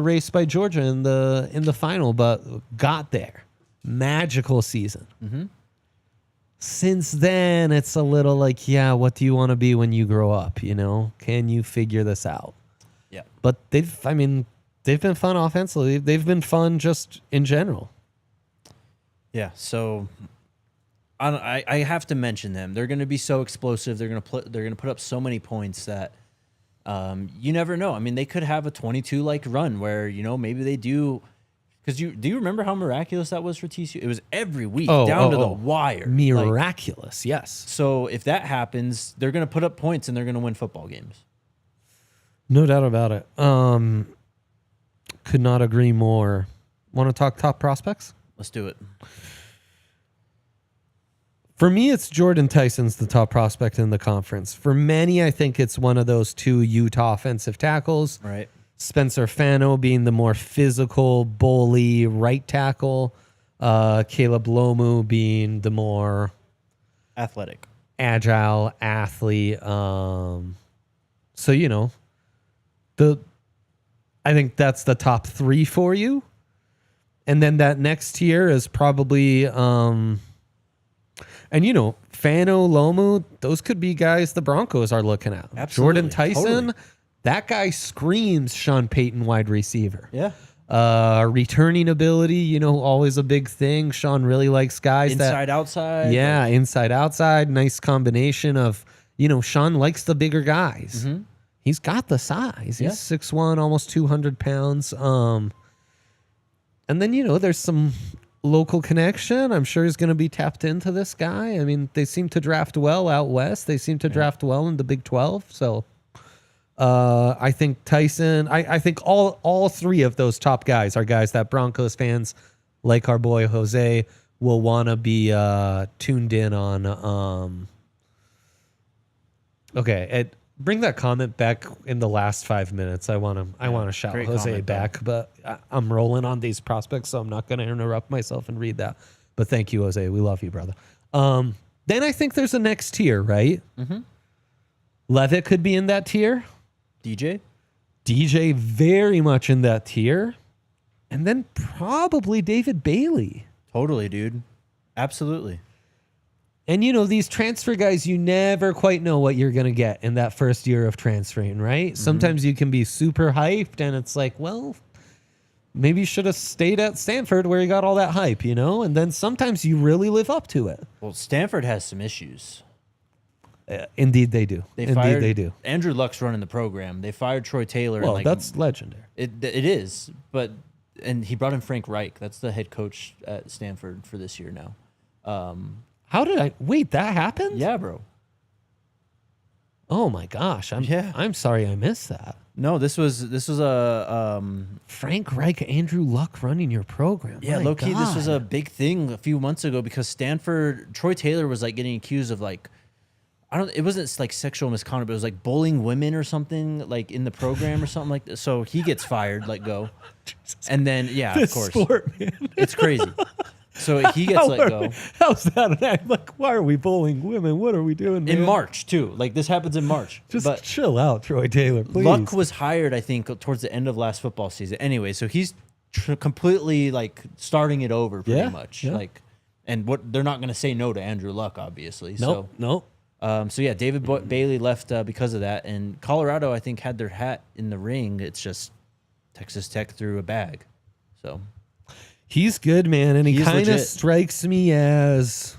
race by Georgia in the final, but got there. Magical season. Mm-hmm. Since then, it's a little like, yeah, what do you want to be when you grow up? You know, can you figure this out? Yeah. But they've been fun offensively. They've been fun just in general. Yeah. So I have to mention them. They're going to be so explosive. They're going to put up so many points that you never know. I mean, they could have a 22 like run where, you know, maybe they do. Because do you remember how miraculous that was for TCU? It was every week down to the wire. Miraculous, yes. So if that happens, they're going to put up points and they're going to win football games. No doubt about it. Could not agree more. Want to talk top prospects? Let's do it. For me, it's Jordan Tyson's the top prospect in the conference. For many, I think it's one of those 2 Utah offensive tackles. Right. Spencer Fano being the more physical, bully right tackle. Caleb Lomu being the more athletic, agile athlete. So, you know, I think that's the top 3 for you. And then that next tier is probably, and you know, Fano, Lomu, those could be guys the Broncos are looking at. Absolutely. Jordan Tyson. Totally. That guy screams Sean Payton wide receiver. Yeah. Returning ability, you know, always a big thing. Sean really likes guys inside, outside. Yeah, inside, outside. Nice combination of, you know, Sean likes the bigger guys. Mm-hmm. He's got the size. He's Yeah. 6'1", almost 200 pounds. And then, you know, there's some local connection. I'm sure he's going to be tapped into this guy. I mean, they seem to draft well out west. They seem to draft well in the Big 12. So I think Tyson, I think all 3 of those top guys are guys that Broncos fans, like our boy Jose, will want to be tuned in on Okay, bring that comment back in the last 5 minutes. I want to shout great Jose comment, back, but I'm rolling on these prospects, so I'm not going to interrupt myself and read that. But thank you, Jose. We love you, brother. Then I think there's a next tier, right? Mm-hmm. Levitt could be in that tier. DJ very much in that tier. And then probably David Bailey. Totally, dude. Absolutely. And, these transfer guys, you never quite know what you're going to get in that first year of transferring, right? Mm-hmm. Sometimes you can be super hyped, and it's like, well, maybe you should have stayed at Stanford where you got all that hype, And then sometimes you really live up to it. Well, Stanford has some issues. Indeed, they do. They do. Andrew Luck's running the program. They fired Troy Taylor. Well, that's legendary. It is, and he brought in Frank Reich. That's the head coach at Stanford for this year now. Wait, that happened? Yeah, bro. Oh my gosh. I'm sorry I missed that. No, this was a Frank Reich, Andrew Luck running your program. Yeah, low key, this was a big thing a few months ago because Stanford, Troy Taylor was like getting accused of it wasn't like sexual misconduct, but it was like bullying women or something like in the program or something like that. So he gets fired, let go. And then, of course. Sport, man. It's crazy. So he gets let go. How's that? Like, why are we bullying women? What are we doing, man? In March, too. Like, this happens in March. Just chill out, Troy Taylor, please. Luck was hired, I think, towards the end of last football season. Anyway, so he's completely, starting it over pretty much. Yeah. And they're not going to say no to Andrew Luck, obviously. Nope. David Bailey left because of that. And Colorado, I think, had their hat in the ring. It's just Texas Tech threw a bag. So... He's good, man, and he kind of strikes me as,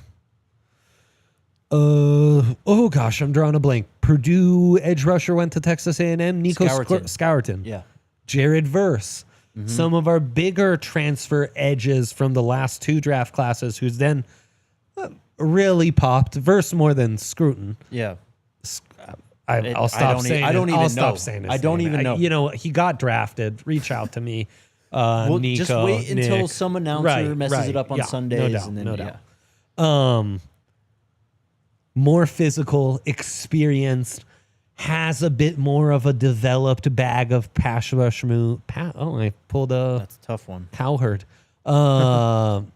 I'm drawing a blank. Purdue edge rusher went to Texas A&M. Nico Scourton. Yeah. Jared Verse. Mm-hmm. Some of our bigger transfer edges from the last two draft classes, who's then really popped. Verse more than Scruton. Yeah. I'll stop saying it. I don't even know. Stop saying his I don't name. even know. He got drafted. Reach out to me. Nico, just wait until Nick. some announcer messes it up on Sundays. No doubt. More physical, experienced, has a bit more of a developed bag of pass rush move. I pulled a... That's a tough one. Cowherd. So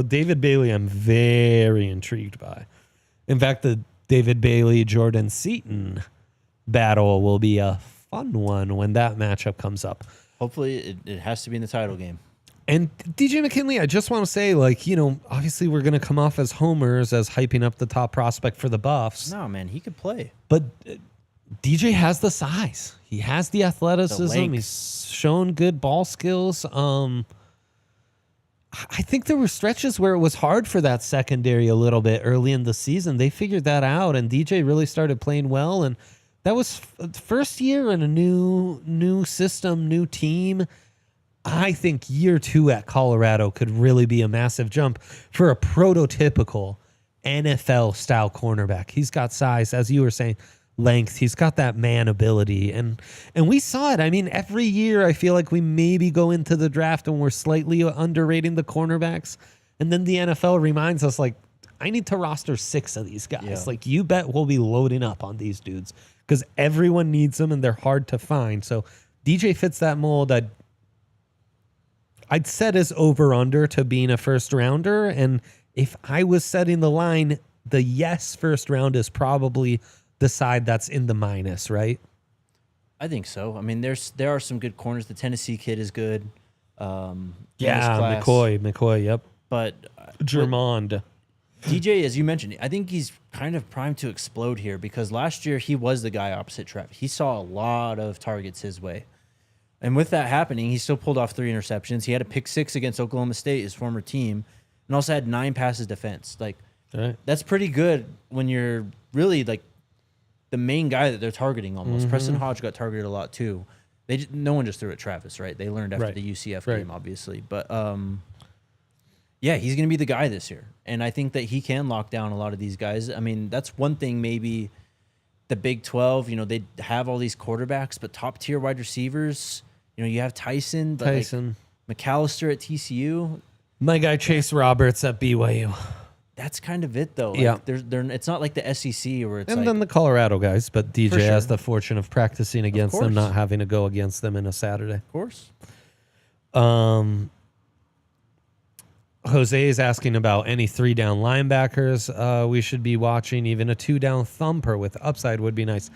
David Bailey I'm very intrigued by. In fact, the David Bailey-Jordan Seaton battle will be a fun one when that matchup comes up. Hopefully it has to be in the title game. And DJ McKinley, I just want to say, obviously we're going to come off as homers as hyping up the top prospect for the Buffs. No, man, he could play. But DJ has the size. He has the athleticism. He's shown good ball skills. I think there were stretches where it was hard for that secondary a little bit early in the season. They figured that out, and DJ really started playing well, and that was first year in a new system, new team. I think year 2 at Colorado could really be a massive jump for a prototypical NFL-style cornerback. He's got size, as you were saying, length. He's got that man ability, and we saw it. I mean, every year I feel like we maybe go into the draft and we're slightly underrating the cornerbacks, and then the NFL reminds us, I need to roster 6 of these guys. Yeah. You bet we'll be loading up on these dudes because everyone needs them and they're hard to find. So DJ fits that mold. I'd set his over-under to being a first-rounder, and if I was setting the line, the yes first round is probably the side that's in the minus, right? I think so. I mean, there are some good corners. The Tennessee kid is good. McCoy, yep. But Germond. DJ, as you mentioned, I think he's kind of primed to explode here because last year he was the guy opposite Trev. He saw a lot of targets his way. And with that happening, he still pulled off 3 interceptions. He had a pick 6 against Oklahoma State, his former team, and also had 9 passes defense. That's pretty good when you're really the main guy that they're targeting almost. Mm-hmm. Preston Hodge got targeted a lot too. No one just threw at Travis, right? They learned after the UCF game, obviously. But he's going to be the guy this year. And I think that he can lock down a lot of these guys. I mean, that's one thing maybe the Big 12, they have all these quarterbacks, but top-tier wide receivers, you have Tyson. McAllister at TCU. My guy Chase Roberts at BYU. that's kind of it though. Like, Yeah. It's not like the SEC where it's And like, then the Colorado guys, but DJ For sure. has the fortune of practicing against them, course. not having to go against them in a Saturday. of course. Jose is asking about any 3-down linebackers we should be watching. Even a 2-down thumper with upside would be nice.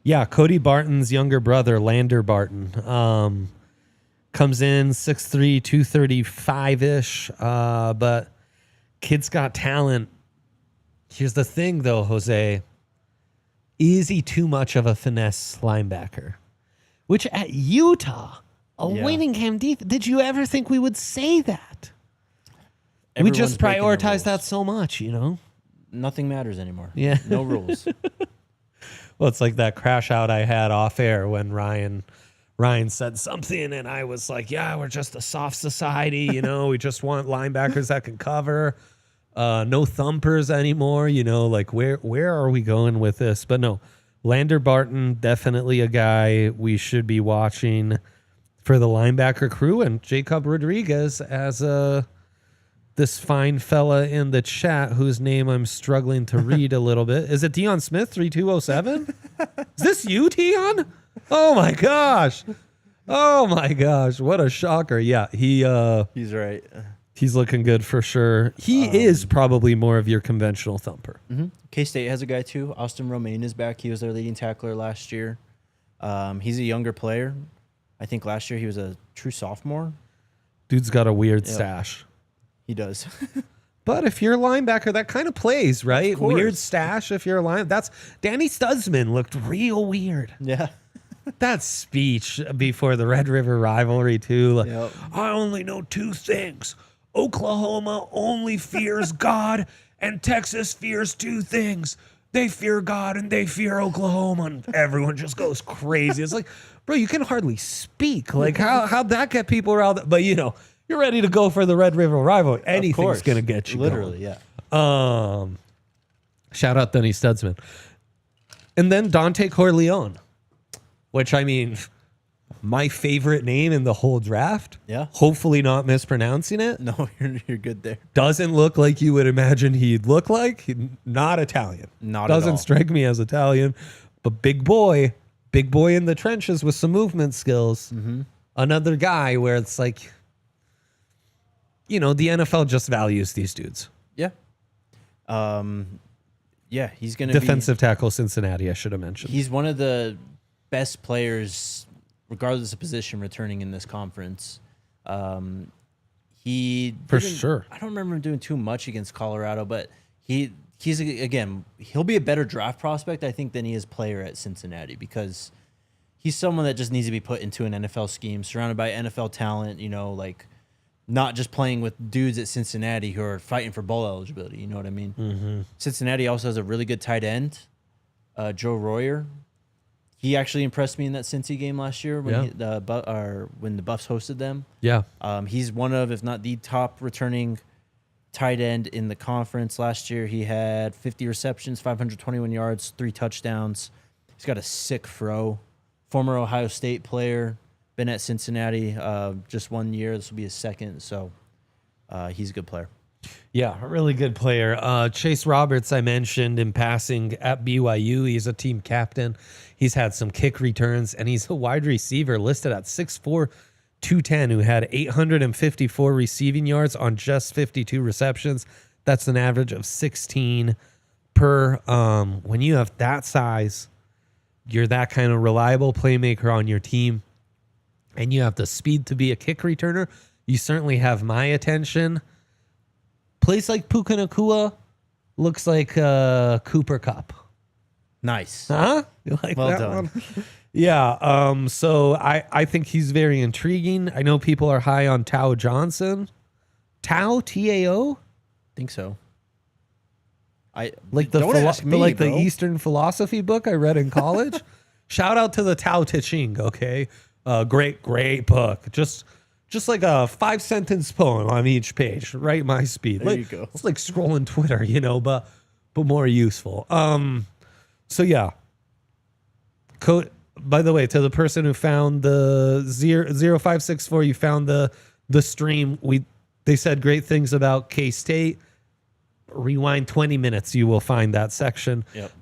Yeah, Cody Barton's younger brother, Lander Barton, comes in 6'3", 235-ish, but kid's got talent. Here's the thing, though, Jose. Is he too much of a finesse linebacker? Which at Utah, winning Cam defense, did you ever think we would say that? We just prioritize that so much, you know? Nothing matters anymore. Yeah. No rules. Well, it's like that crash out I had off air when Ryan said something, and I was like, yeah, we're just a soft society, you know? We just want linebackers that can cover. No thumpers anymore, you know? Like, where are we going with this? But no, Lander Barton, definitely a guy we should be watching for the linebacker crew, and Jacob Rodriguez as this fine fella in the chat whose name I'm struggling to read a little bit. Is it Deion Smith, 3207? Is this you, Deion? Oh my gosh. Oh my gosh. What a shocker. Yeah, He's right. he's looking good for sure. He is probably more of your conventional thumper. Mm-hmm. K-State has a guy too. Austin Romaine is back. He was their leading tackler last year. He's a younger player. I think last year he was a true sophomore. Dude's got a weird stash. He does. But if you're a linebacker, that kind of plays, right? Of course. Weird stash if you're a line. That's Danny Studsman looked real weird. Yeah. That speech before the Red River rivalry too. Like, Yep. I only know 2 things. Oklahoma only fears God, and Texas fears 2 things. They fear God and they fear Oklahoma. And everyone just goes crazy. It's like, bro, you can hardly speak. Like, how'd that get people around? But you know, you're ready to go for the Red River rivalry. Anything's gonna get you literally, going. yeah. Shout out Denny Studsman. And then Dante Corleone, which, I mean, my favorite name in the whole draft. Yeah. Hopefully not mispronouncing it. No, you're good there. Doesn't look like you would imagine he'd look like. Not Italian. Not at all. Doesn't strike me as Italian. But big boy in the trenches with some movement skills. Mm-hmm. Another guy where it's like, you know, the NFL just values these dudes. Yeah. Yeah, he's going to Defensive tackle Cincinnati, I should have mentioned. He's one of the best players, regardless of position, returning in this conference. He For didn't- sure. I don't remember him doing too much against Colorado, but he's again, he'll be a better draft prospect, I think, than he is player at Cincinnati, because he's someone that just needs to be put into an NFL scheme, surrounded by NFL talent, you know, like not just playing with dudes at Cincinnati who are fighting for bowl eligibility. You know what I mean? Mm-hmm. Cincinnati also has a really good tight end, Joe Royer. He actually impressed me in that Cincy game last year when when the Buffs hosted them. Yeah. He's one of, if not the top returning tight end in the conference last year. He had 50 receptions, 521 yards, 3 touchdowns. He's got a sick throw. Former Ohio State player, been at Cincinnati just 1 year. This will be his second, so he's a good player. Yeah, a really good player. Chase Roberts, I mentioned in passing at BYU. He's a team captain. He's had some kick returns, and he's a wide receiver listed at 6'4", 210, who had 854 receiving yards on just 52 receptions. That's an average of 16 per. When you have that size, you're that kind of reliable playmaker on your team, and you have the speed to be a kick returner, you certainly have my attention. Place like Puka Nacua looks like Cooper Cup. Nice. Huh? You like Well that done. one? Yeah. So I think he's very intriguing. I know people are high on Tao Johnson. Tao, T-A-O? Think so. Like the Don't ask me, the bro. Eastern philosophy book I read in college. Shout out to the Tao Te Ching, okay? Great book. Just like a 5-sentence poem on each page, right? My speed. There you go. It's like scrolling Twitter, you know, but more useful. So yeah. By the way, to the person who found the 0564, you found the stream. They said great things about K-State. rewind 20 minutes, you will find that section. Yep.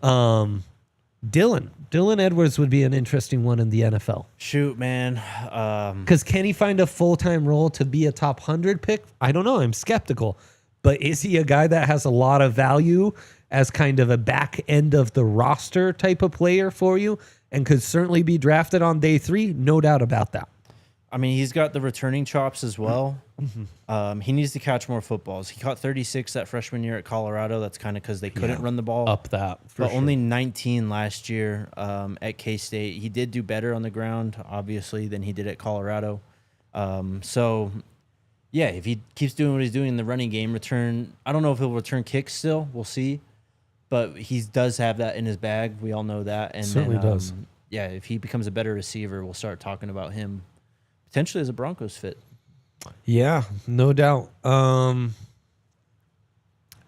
Dylan Edwards would be an interesting one in the NFL. Shoot, man. Because can he find a full-time role to be a top 100 pick? I don't know. I'm skeptical. But is he a guy that has a lot of value as kind of a back end of the roster type of player for you and could certainly be drafted on day 3? No doubt about that. I mean, he's got the returning chops as well. He needs to catch more footballs. He caught 36 that freshman year at Colorado. That's kind of because they couldn't run the ball. Up that. But only 19 last year at K-State. He did do better on the ground, obviously, than he did at Colorado. So, yeah, if he keeps doing what he's doing in the running game, I don't know if he'll return kicks still. We'll see. But he does have that in his bag. We all know that. And certainly does. Yeah, if he becomes a better receiver, we'll start talking about him potentially as a Broncos fit. Yeah, no doubt.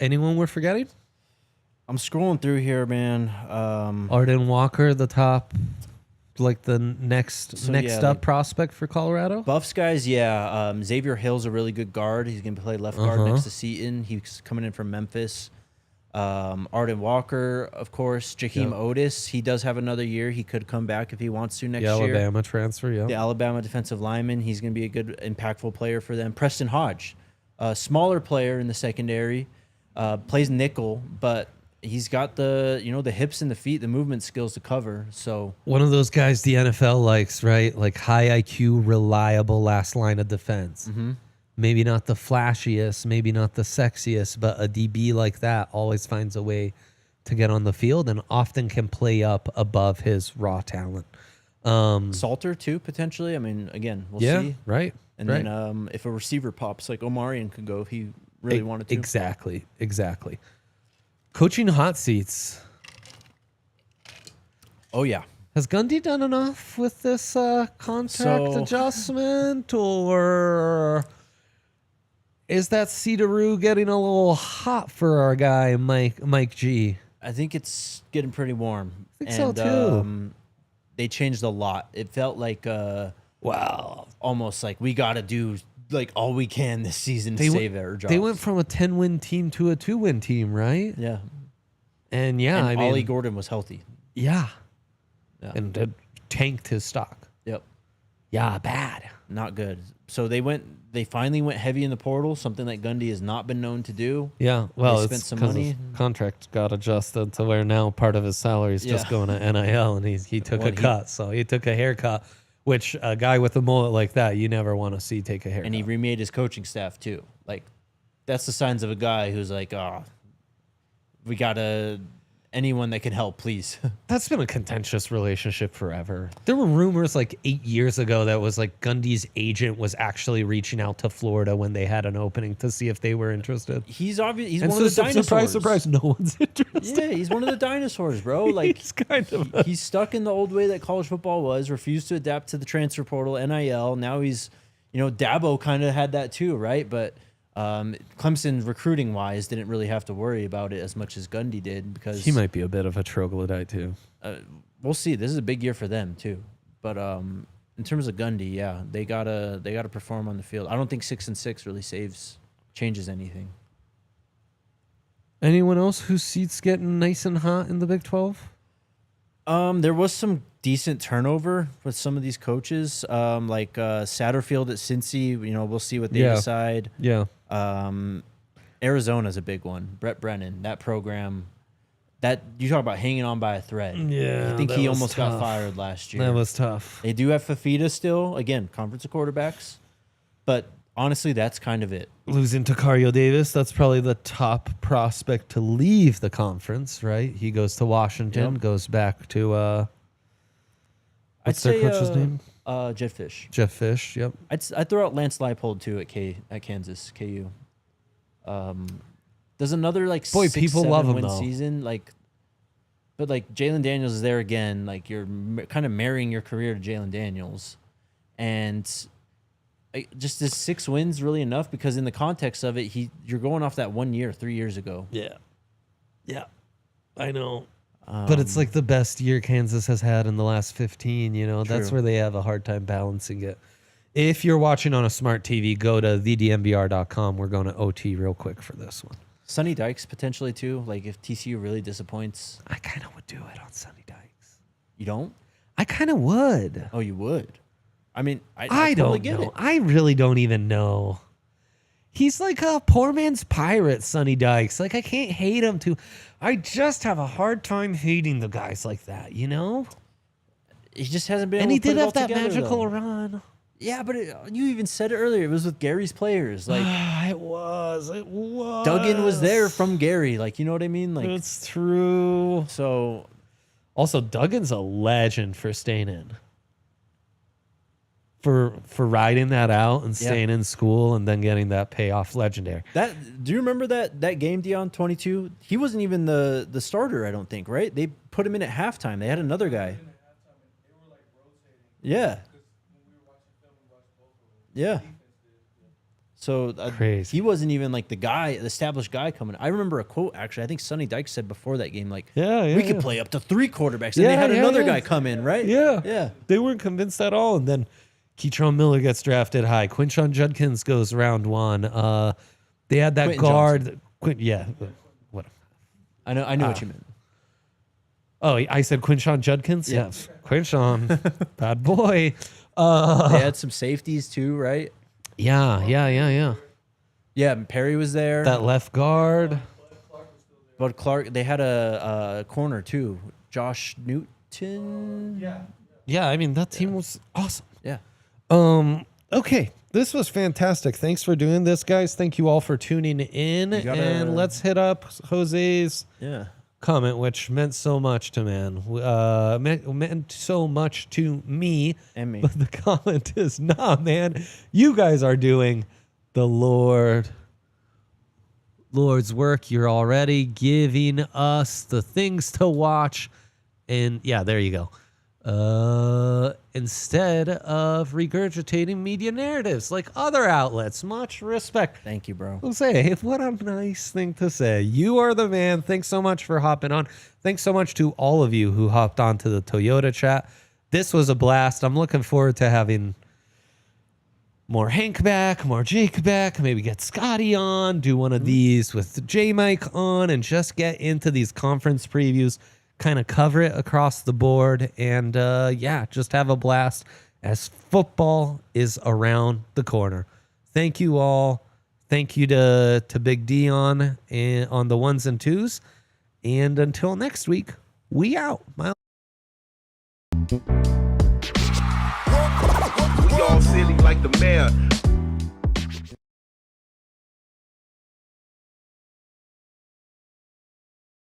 Anyone we're forgetting? I'm scrolling through here, man. Arden Walker, the top, like the next up prospect for Colorado? Buffs guys, yeah. Xavier Hill's a really good guard. He's going to play left guard next to Seaton. He's coming in from Memphis. Arden Walker, of course. Jakeem Otis, he does have another year. He could come back if he wants to next year. Alabama transfer, The Alabama defensive lineman. He's going to be a good, impactful player for them. Preston Hodge, a smaller player in the secondary, plays nickel, but he's got the hips and the feet, the movement skills to cover. So one of those guys the NFL likes, right? Like high IQ, reliable last line of defense. Maybe not the flashiest, maybe not the sexiest, but a DB like that always finds a way to get on the field and often can play up above his raw talent. Salter too, potentially. I mean, again, we'll see. Right. And then if a receiver pops, like Omarion could go if he really wanted to. Exactly. Coaching hot seats. Oh, yeah. Has Gundy done enough with this contract adjustment, or is that Cedaroo getting a little hot for our guy, Mike G? I think it's getting pretty warm. I think so, too. They changed a lot. It felt like, almost like we got to do like all we can this season to save our jobs. They went from a 10-win team to a 2-win team, right? Yeah. And I mean, Ollie Gordon was healthy. Yeah. And it tanked his stock. Yep. Yeah, bad. Not good. So they finally went heavy in the portal, something that Gundy has not been known to do. Yeah, well, they spent some money. Contract got adjusted to where now part of his salary is just going to NIL, and he took a cut. So he took a haircut, which a guy with a mullet like that, you never want to see take a haircut. And he remade his coaching staff too. Like, that's the signs of a guy who's like, we got to... anyone that can help, please. That's been a contentious relationship forever. There were rumors like 8 years ago that was like Gundy's agent was actually reaching out to Florida when they had an opening to see if they were interested. He's obvious. He's one of the dinosaurs. Surprise, no one's interested. Yeah, he's one of the dinosaurs, bro. Like he's stuck in the old way that college football was, refused to adapt to the transfer portal, NIL. Now he's, Dabo kind of had that too, right? But Clemson recruiting wise didn't really have to worry about it as much as Gundy did because he might be a bit of a troglodyte too. We'll see. This is a big year for them too. But in terms of Gundy, yeah, they gotta perform on the field. I don't think 6-6 really changes anything. Anyone else whose seats getting nice and hot in the Big 12? There was some decent turnover with some of these coaches, like Satterfield at Cincy. We'll see what they decide. Yeah. Arizona's a big one. Brett Brennan, that program, that you talk about hanging on by a thread. Yeah, I think he almost got fired last year. That was tough. They do have Fafita still, again, conference of quarterbacks, but honestly, that's kind of it. Losing to Cario Davis, that's probably the top prospect to leave the conference, right? He goes to Washington, goes back to what's their coach's name? Jeff Fish. Jeff Fish, yep. I'd throw out Lance Leipold too at Kansas, KU. Does another people love him, win though. season but Jalen Daniels is there again. Like you're kind of marrying your career to Jalen Daniels, and just is 6 wins really enough? Because in the context of it, you're going off that 1 year 3 years ago. Yeah, I know. But it's like the best year Kansas has had in the last 15, That's where they have a hard time balancing it. If you're watching on a smart TV, go to thednvr.com. We're going to OT real quick for this one. Sonny Dykes potentially too. Like if TCU really disappoints. I kind of would do it on Sonny Dykes. You don't? I kind of would. Oh, you would? I mean, I totally don't get know. it. I really don't even know. He's like a poor man's pirate, Sonny Dykes. Like, I can't hate him too. I just have a hard time hating the guys like that, you know? He just hasn't been And able he to put did it all have that together, magical though. run. Yeah, but you even said it earlier. It was with Gary's players. Like It was. Duggan was there from Gary. Like, you know what I mean? Like, It's true. so Also, Duggan's a legend for staying in. For riding that out and staying in school and then getting that payoff, legendary. do you remember that game, Dion 22? He wasn't even the starter, I don't think, right? They put him in at halftime. They had another guy. Yeah. Yeah. So Crazy. he wasn't even like the established guy coming. I remember a quote, actually. I think Sonny Dykes said before that game, like, we could play up to 3 quarterbacks. And they had another guy come in, right? Yeah. Yeah. They weren't convinced at all. And then Keytron Miller gets drafted high. Quinshon Judkins goes round 1. They had that Quentin guard. What? I know what you meant. Oh, I said Quinshon Judkins? Yeah. Yes. Quinshon. Bad boy. They had some safeties too, right? Yeah. Yeah, and Perry was there. That left guard. Bud Clark. They had a corner too. Josh Newton. Yeah, I mean, that team was awesome. Yeah. Okay. This was fantastic. Thanks for doing this, guys. Thank you all for tuning in. And let's hit up Jose's comment, which meant so much to meant so much to me. And me. But the comment is, nah, man, you guys are doing the Lord's work. You're already giving us the things to watch. And yeah, there you go. Instead of regurgitating media narratives like other outlets. Much respect. Thank you, bro. Jose, what a nice thing to say. You are the man. Thanks so much for hopping on. Thanks so much to all of you who hopped onto the Toyota chat. This was a blast. I'm looking forward to having more Hank back, more Jake back, maybe get Scotty on, do one of these with J Mike on, and just get into these conference previews, kind of cover it across the board, and just have a blast as football is around the corner. Thank you all. Thank you to Big Dion and on the 1s and 2s. And until next week, we out. We all silly like the mayor.